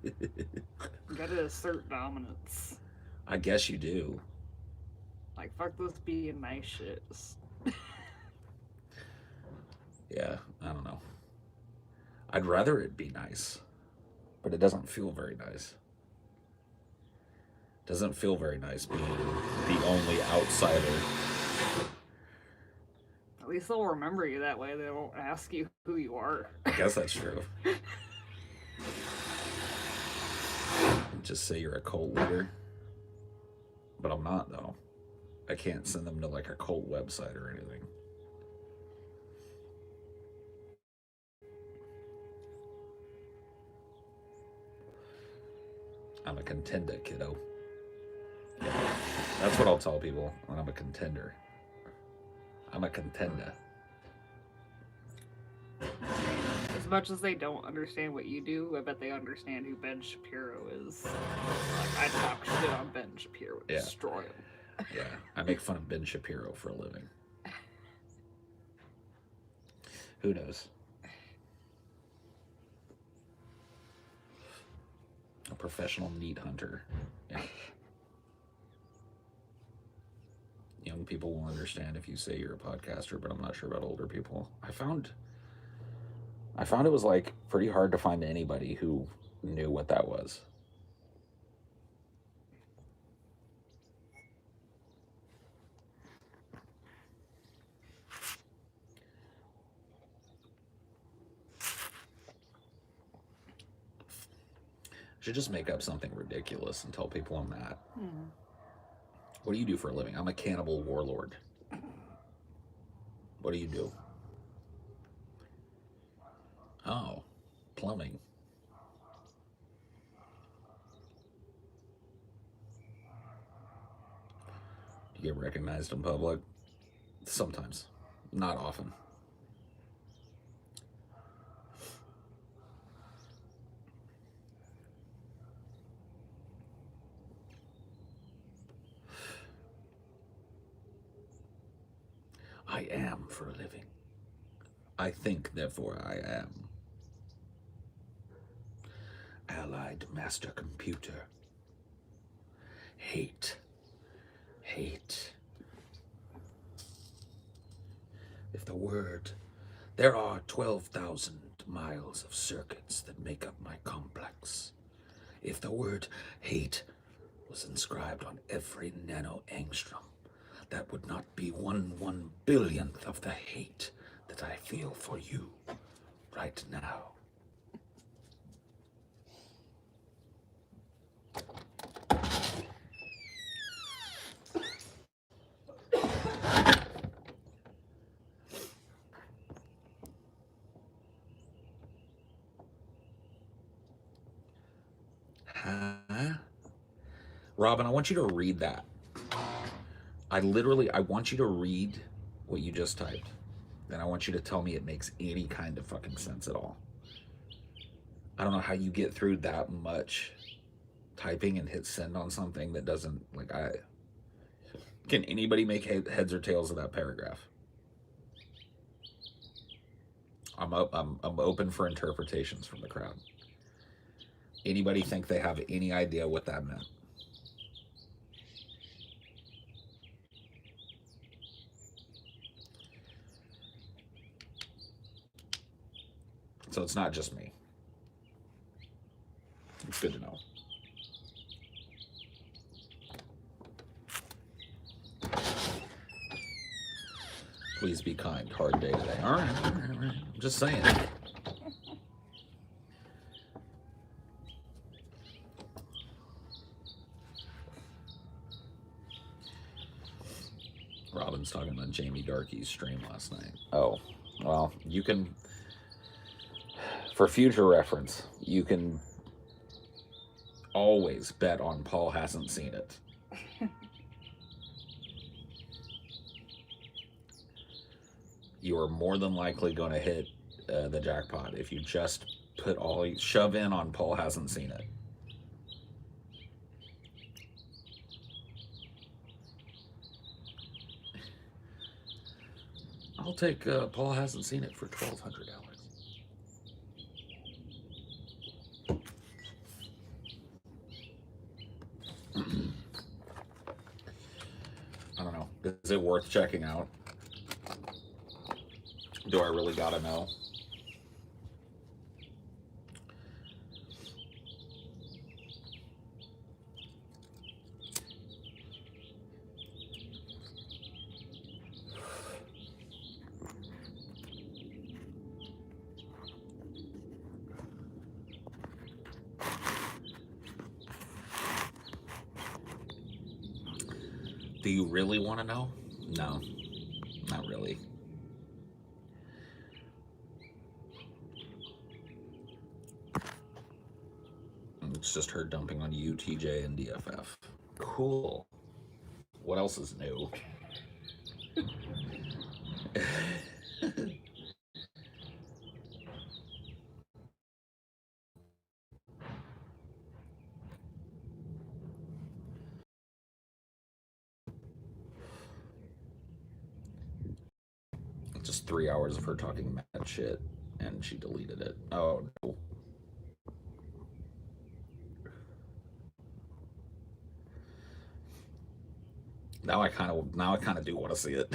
[SPEAKER 2] You gotta assert dominance.
[SPEAKER 1] I guess you do.
[SPEAKER 2] Like, fuck this being nice shit.
[SPEAKER 1] Yeah, I don't know. I'd rather it be nice, but it doesn't feel very nice. Doesn't feel very nice being the only outsider.
[SPEAKER 2] At least they'll remember you that way. They won't ask you who you are.
[SPEAKER 1] I guess that's true. Just say you're a cult leader. But I'm not, though. I can't send them to like a cult website or anything. I'm a contender, kiddo. Yeah, that's what I'll tell people when I'm a contender. I'm a contender.
[SPEAKER 2] As much as they don't understand what you do, I bet they understand who Ben Shapiro is. Like, I talk shit on Ben Shapiro,
[SPEAKER 1] Yeah.
[SPEAKER 2] destroy him.
[SPEAKER 1] Yeah, I make fun of Ben Shapiro for a living. Who knows? A professional meat hunter. Yeah. Young people will understand if you say you're a podcaster, but I'm not sure about older people. I found it was like pretty hard to find anybody who knew what that was. I should just make up something ridiculous and tell people I'm that. What do you do for a living? I'm a cannibal warlord. What do you do? Oh, plumbing. Do you get recognized in public? Sometimes. Not often. I am for a living. I think, therefore I am. Allied Master Computer. Hate. Hate. If the word, there are 12,000 miles of circuits that make up my complex. If the word hate was inscribed on every nano-angstrom, that would not be 1/1 billionth of the hate that I feel for you right now. Huh? Robin, I want you to read that. I want you to read what you just typed. Then I want you to tell me it makes any kind of fucking sense at all. I don't know how you get through that much typing and hit send on something that doesn't, like, can anybody make heads or tails of that paragraph? I'm open for interpretations from the crowd. Anybody think they have any idea what that meant? So it's not just me. It's good to know. Please be kind. Hard day today. All right. I'm just saying. Robin's talking about Jamie Darkey's stream last night. Oh, well, you can, for future reference, you can always bet on Paul hasn't seen it. You are more than likely going to hit the jackpot if you just shove in on Paul hasn't seen it. I'll take Paul hasn't seen it for $1,200. I don't know. Is it worth checking out? Do I really gotta know? Do you really want to know? No, not really. It's just her dumping on you, TJ, and DFF. Cool. What else is new? Just 3 hours of her talking mad shit, and she deleted it. Oh no. Now I kind of do want to see it.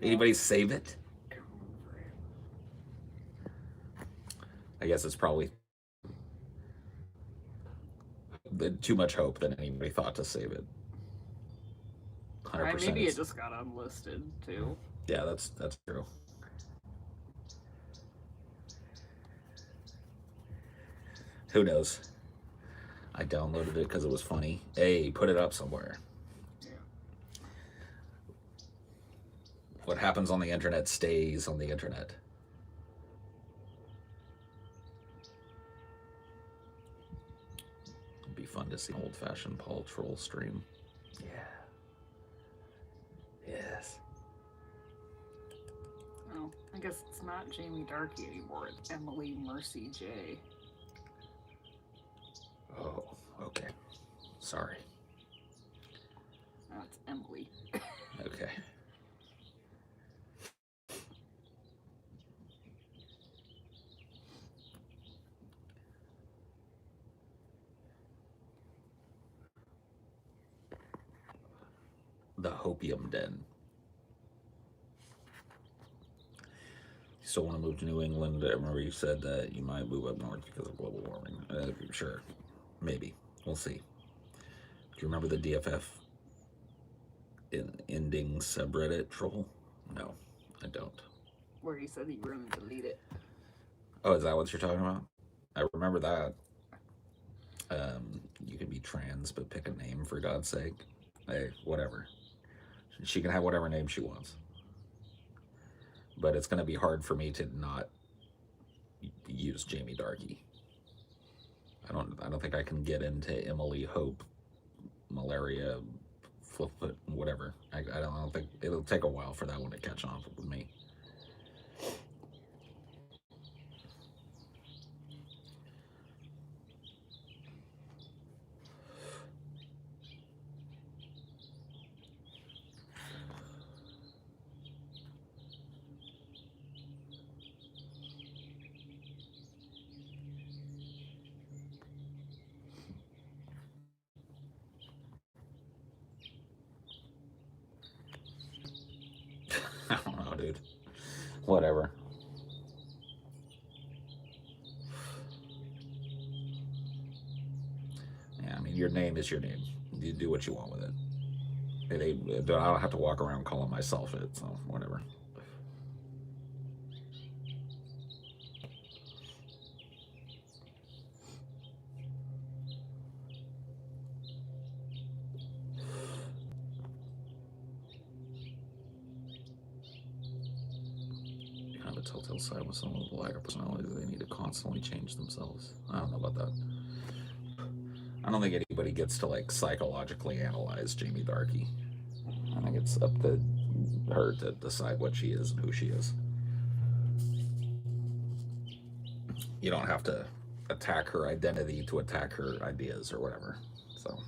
[SPEAKER 1] Anybody save it? I guess it's probably too much hope that anybody thought to save it.
[SPEAKER 2] 100%. Maybe it just got unlisted too.
[SPEAKER 1] Yeah, that's true. Who knows? I downloaded it because it was funny. Hey, put it up somewhere. Yeah. What happens on the internet stays on the internet. It'd be fun to see an old-fashioned Paul Troll stream. Yeah. Yes.
[SPEAKER 2] Oh, I guess it's not Jamie Darkey anymore. It's Emily Mercy J.
[SPEAKER 1] Oh, okay. Sorry.
[SPEAKER 2] No, it's Emily.
[SPEAKER 1] Okay. The Hopium Den. You still want to move to New England? I remember you said that you might move up north because of global warming. Sure. Maybe. We'll see. Do you remember the DFF ending subreddit troll? No, I don't.
[SPEAKER 2] Where you said you were going to delete it.
[SPEAKER 1] Oh, is that what you're talking about? I remember that. You can be trans, but pick a name for God's sake. Hey, whatever. She can have whatever name she wants. But it's going to be hard for me to not use Jamie Darkey. I don't think I can get into Emily Hope, Malaria, Flipfoot, whatever. I don't think it'll take a while for that one to catch on with me. I don't know, dude. Whatever. Yeah, I mean, your name is your name. You do what you want with it. I don't have to walk around calling myself it, so whatever. You have a telltale sign with someone with a lack of personality that they need to constantly change themselves. I don't know about that. I don't think anybody gets to like psychologically analyze Jamie Darkey. I think it's up to her to decide what she is and who she is. You don't have to attack her identity to attack her ideas or whatever. So.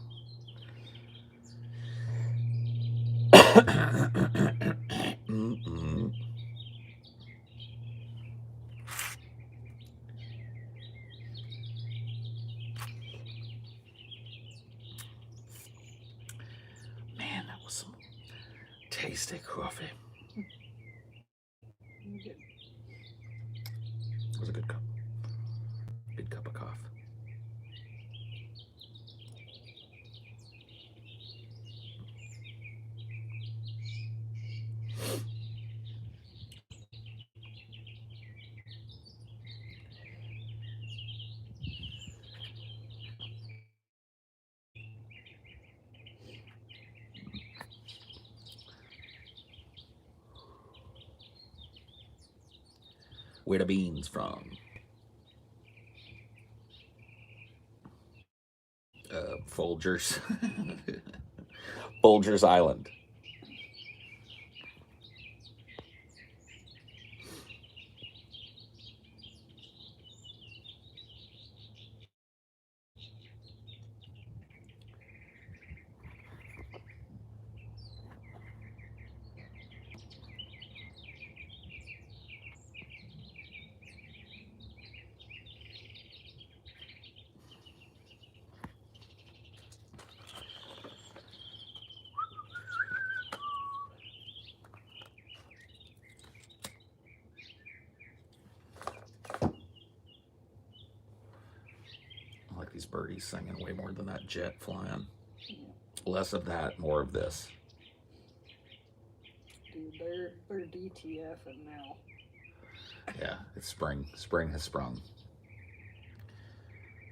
[SPEAKER 1] Man, that was some tasty coffee. It was a good cup. Good cup of coffee. Where the beans from? Folgers. Folgers Island. I like these birdies singing way more than that jet flying. Less of that, more of this.
[SPEAKER 2] Dude, they're DTF and now.
[SPEAKER 1] Yeah, it's spring. Spring has sprung.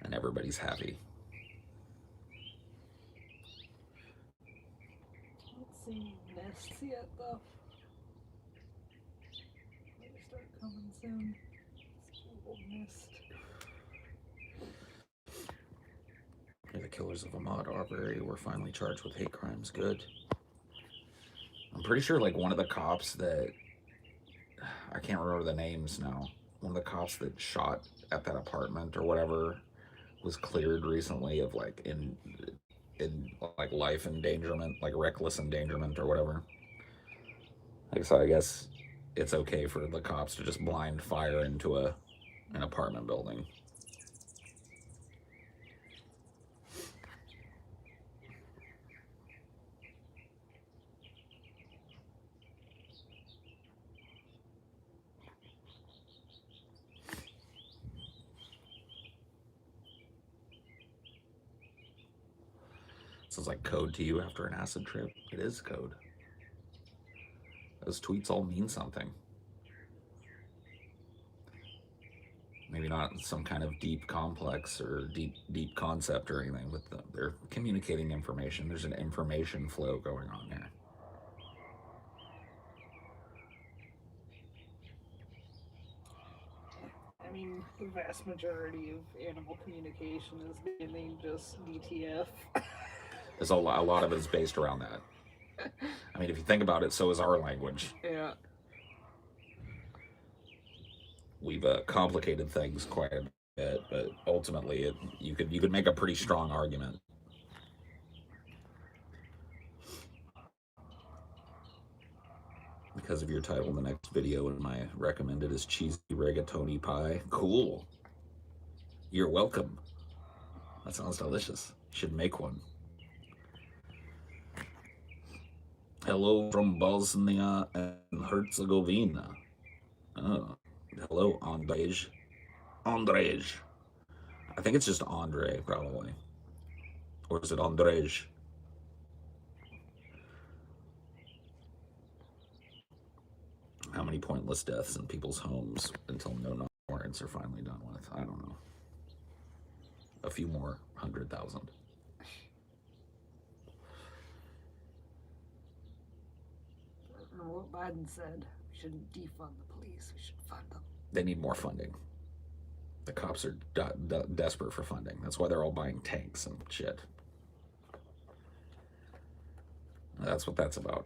[SPEAKER 1] And everybody's happy.
[SPEAKER 2] Let's see nests yet though. They start coming soon. This little nest.
[SPEAKER 1] The killers of Ahmaud Arbery were finally charged with hate crimes. Good. I'm pretty sure like one of the cops that, I can't remember the names now, one of the cops that shot at that apartment or whatever was cleared recently of like in like life endangerment, like reckless endangerment or whatever. Like, so I guess it's okay for the cops to just blind fire into an apartment building. This is like code to you after an acid trip. It is code. Those tweets all mean something. Maybe not some kind of deep complex or deep concept or anything, but they're communicating information. There's an information flow going on here.
[SPEAKER 2] I mean, the vast majority of animal communication is mainly just DTF.
[SPEAKER 1] There's a lot of it is based around that. I mean, if you think about it, so is our language.
[SPEAKER 2] Yeah.
[SPEAKER 1] We've complicated things quite a bit, but ultimately, you could make a pretty strong argument. Because of your title, the next video in my recommended is cheesy rigatoni pie. Cool. You're welcome. That sounds delicious. Should make one. Hello from Bosnia and Herzegovina. Oh, hello, Andrej. Andrej. I think it's just Andre, probably. Or is it Andrej? How many pointless deaths in people's homes until no warrants are finally done with? I don't know. A few more 100,000.
[SPEAKER 2] Remember what Biden said? We shouldn't defund the police. We should fund them.
[SPEAKER 1] They need more funding. The cops are desperate for funding. That's why they're all buying tanks and shit. That's what that's about.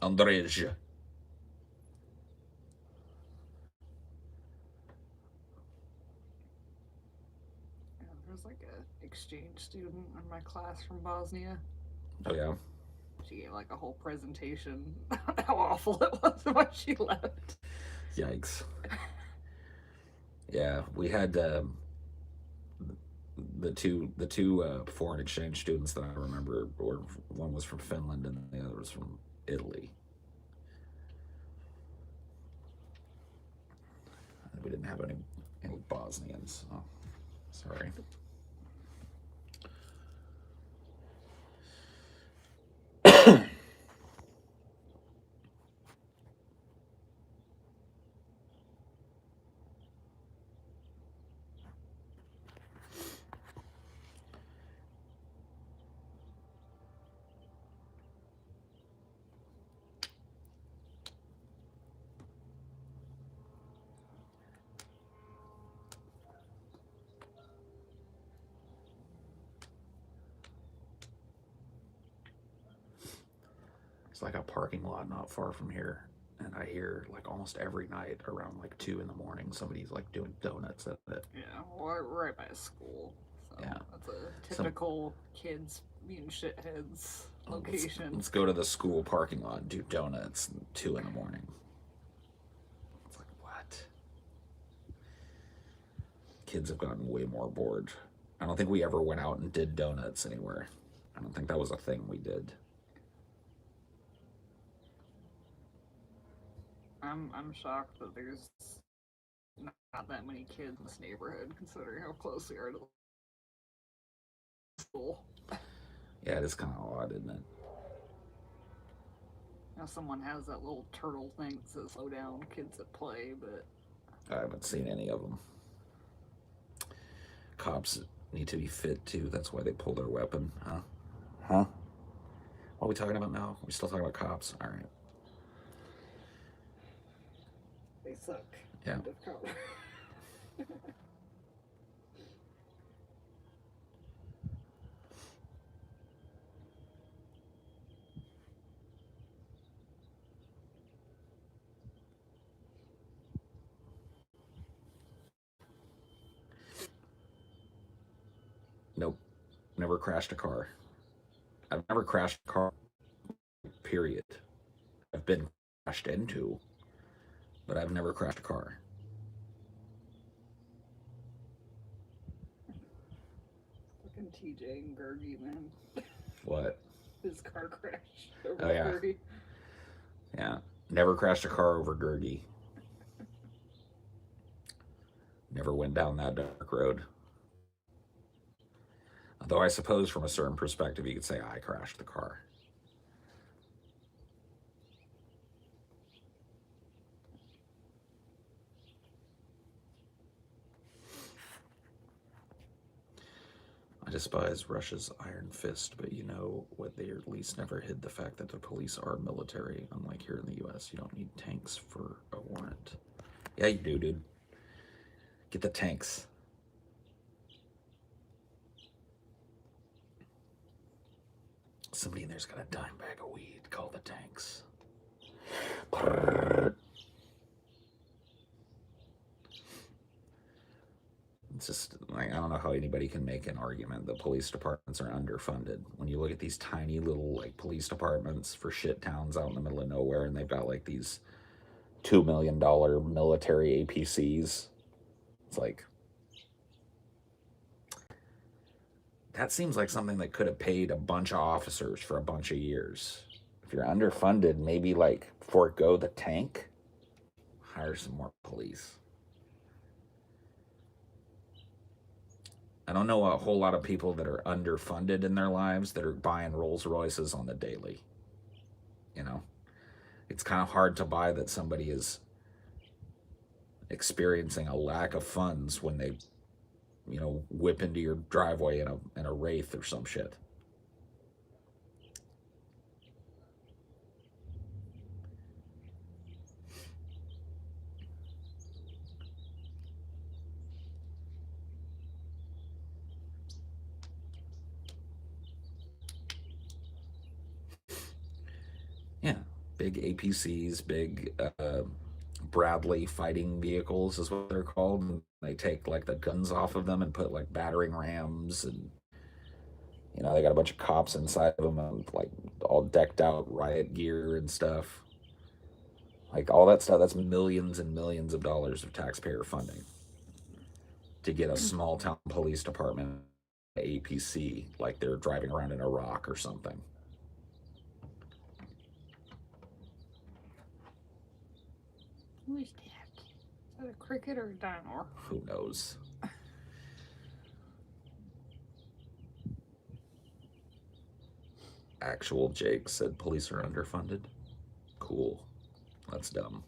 [SPEAKER 1] Andrej.
[SPEAKER 2] There's like a exchange student in my class from Bosnia.
[SPEAKER 1] Oh yeah.
[SPEAKER 2] She gave like a whole presentation on how awful it was when she left.
[SPEAKER 1] Yikes. Yeah, we had the two foreign exchange students that I remember, or one was from Finland and the other was from Italy. We didn't have any Bosnians. Oh, sorry. It's like a parking lot not far from here, and I hear like almost every night around like 2 in the morning somebody's like doing donuts at it.
[SPEAKER 2] Yeah, we're right by a school, so
[SPEAKER 1] Yeah,
[SPEAKER 2] that's a
[SPEAKER 1] some
[SPEAKER 2] typical kids being shitheads location.
[SPEAKER 1] let's go to the school parking lot and do donuts at 2 in the morning. It's like what? Kids have gotten way more bored. I don't think we ever went out and did donuts anywhere. I don't think that was a thing we did.
[SPEAKER 2] I'm shocked that there's not that many kids in this neighborhood, considering how close we are to the school.
[SPEAKER 1] Yeah, it is kind of odd, isn't it?
[SPEAKER 2] Now someone has that little turtle thing that says "slow down, kids at play," but
[SPEAKER 1] I haven't seen any of them. Cops need to be fit too. That's why they pull their weapon. Huh? Huh? What are we talking about now? Are we still talking about cops? All right.
[SPEAKER 2] they suck.
[SPEAKER 1] Yeah. Nope. Never crashed a car. I've never crashed a car, period. I've been crashed into, but I've never crashed a car.
[SPEAKER 2] Fucking TJ and Gergie, man.
[SPEAKER 1] What?
[SPEAKER 2] His car crashed over
[SPEAKER 1] Oh, yeah.
[SPEAKER 2] Gergie.
[SPEAKER 1] Yeah. Never crashed a car over Gergie. Never went down that dark road. Though I suppose from a certain perspective you could say I crashed the car. I despise Russia's iron fist, but you know what, they at least never hid the fact that the police are military. Unlike here in the US, you don't need tanks for a warrant. Yeah, you do, dude. Get the tanks. Somebody in there's got a dime bag of weed. Call the tanks. It's just like, I don't know how anybody can make an argument that police departments are underfunded when you look at these tiny little like police departments for shit towns out in the middle of nowhere, and they've got like these $2 million military APCs. It's like, that seems like something that could have paid a bunch of officers for a bunch of years. If you're underfunded, maybe like forego the tank, hire some more police. I don't know a whole lot of people that are underfunded in their lives that are buying Rolls Royces on the daily. You know, it's kind of hard to buy that somebody is experiencing a lack of funds when they, you know, whip into your driveway in a Wraith or some shit. Yeah, big APCs, big Bradley fighting vehicles is what they're called. And they take like the guns off of them and put like battering rams, and you know they got a bunch of cops inside of them and like all decked out riot gear and stuff. Like all that stuff, that's millions and millions of dollars of taxpayer funding to get a small town police department APC like they're driving around in Iraq or something.
[SPEAKER 2] Who is that? Is that a cricket or a dino?
[SPEAKER 1] Who knows? Actual Jake said police are underfunded. Cool. That's dumb.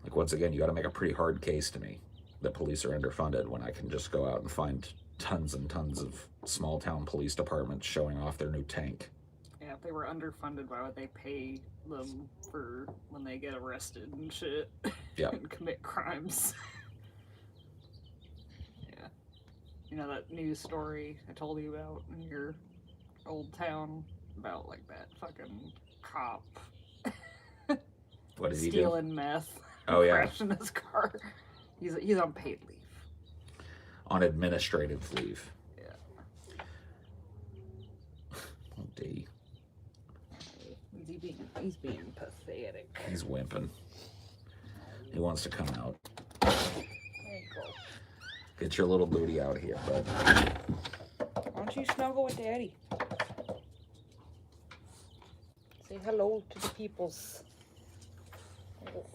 [SPEAKER 1] Like, once again, you got to make a pretty hard case to me that police are underfunded when I can just go out and find tons and tons of small town police departments showing off their new tank.
[SPEAKER 2] Yeah, if they were underfunded, why would they pay them for when they get arrested and shit?
[SPEAKER 1] Yeah.
[SPEAKER 2] And commit crimes? Yeah. You know that news story I told you about in your Old Town about like that fucking cop
[SPEAKER 1] What did he do?
[SPEAKER 2] stealing meth,
[SPEAKER 1] Oh, yeah.
[SPEAKER 2] crashing his car. He's on paid leave.
[SPEAKER 1] On administrative leave.
[SPEAKER 2] Yeah.
[SPEAKER 1] Oh, D.
[SPEAKER 2] He's being pathetic.
[SPEAKER 1] He's wimping. He wants to come out.
[SPEAKER 2] There you go.
[SPEAKER 1] Get your little booty out here, bud.
[SPEAKER 2] Why don't you snuggle with Daddy? Say hello to the peoples. Oh.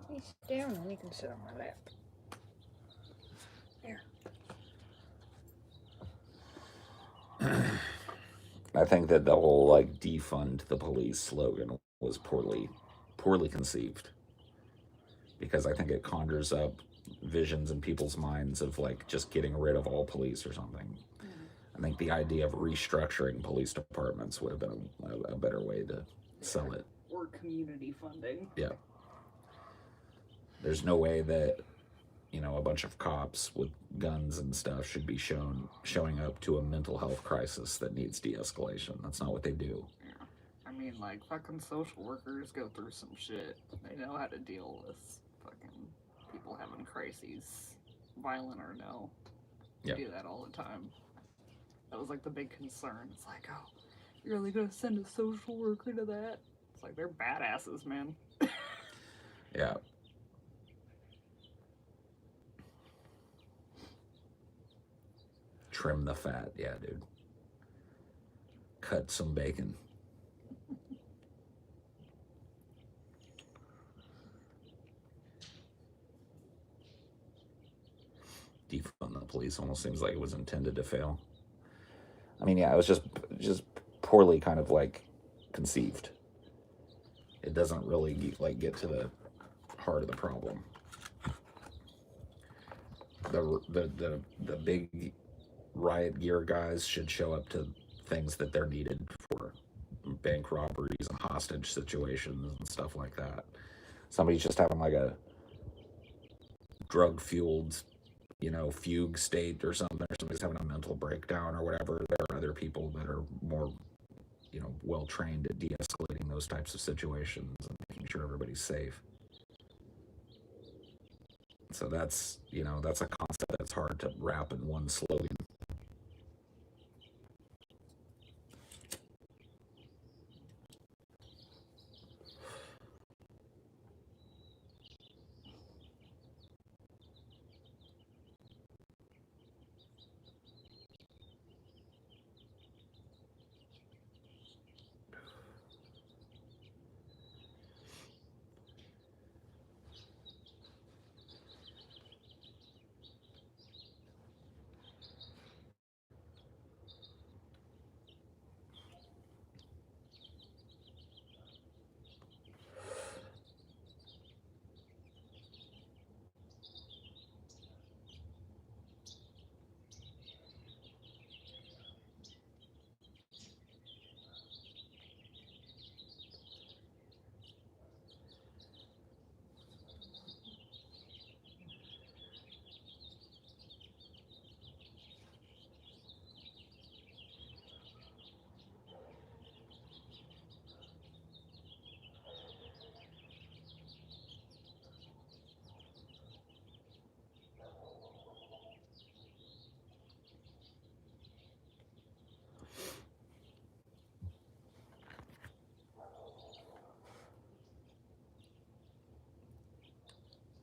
[SPEAKER 2] He's down and he can sit on my lap. There.
[SPEAKER 1] I think that the whole like defund the police slogan was poorly conceived, because I think it conjures up visions in people's minds of like just getting rid of all police or something. I think the idea of restructuring police departments would have been a better way to sell it.
[SPEAKER 2] Or community funding.
[SPEAKER 1] Yeah. There's no way that, you know, a bunch of cops with guns and stuff should be showing up to a mental health crisis that needs de-escalation. That's not what they do.
[SPEAKER 2] Yeah. I mean, like, fucking social workers go through some shit. They know how to deal with fucking people having crises, violent or no. They
[SPEAKER 1] Yeah.
[SPEAKER 2] do that all the time. That was, like, the big concern. It's like, oh, you're really gonna send a social worker to that? It's like, they're badasses, man.
[SPEAKER 1] Yeah. Trim the fat. Yeah, dude. Cut some bacon. Defund the police almost seems like it was intended to fail. I mean, yeah, it was just poorly kind of like conceived. It doesn't really get to the heart of the problem. The big riot gear guys should show up to things that they're needed for, bank robberies and hostage situations and stuff like that. Somebody's just having like a drug fueled, you know, fugue state or something, or somebody's having a mental breakdown or whatever. There are other people that are more, you know, well trained at de-escalating those types of situations and making sure everybody's safe. So that's, you know, that's a concept that's hard to wrap in one slogan.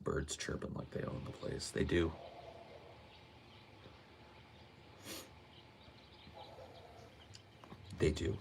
[SPEAKER 1] Birds chirping like they own the place. They do. They do.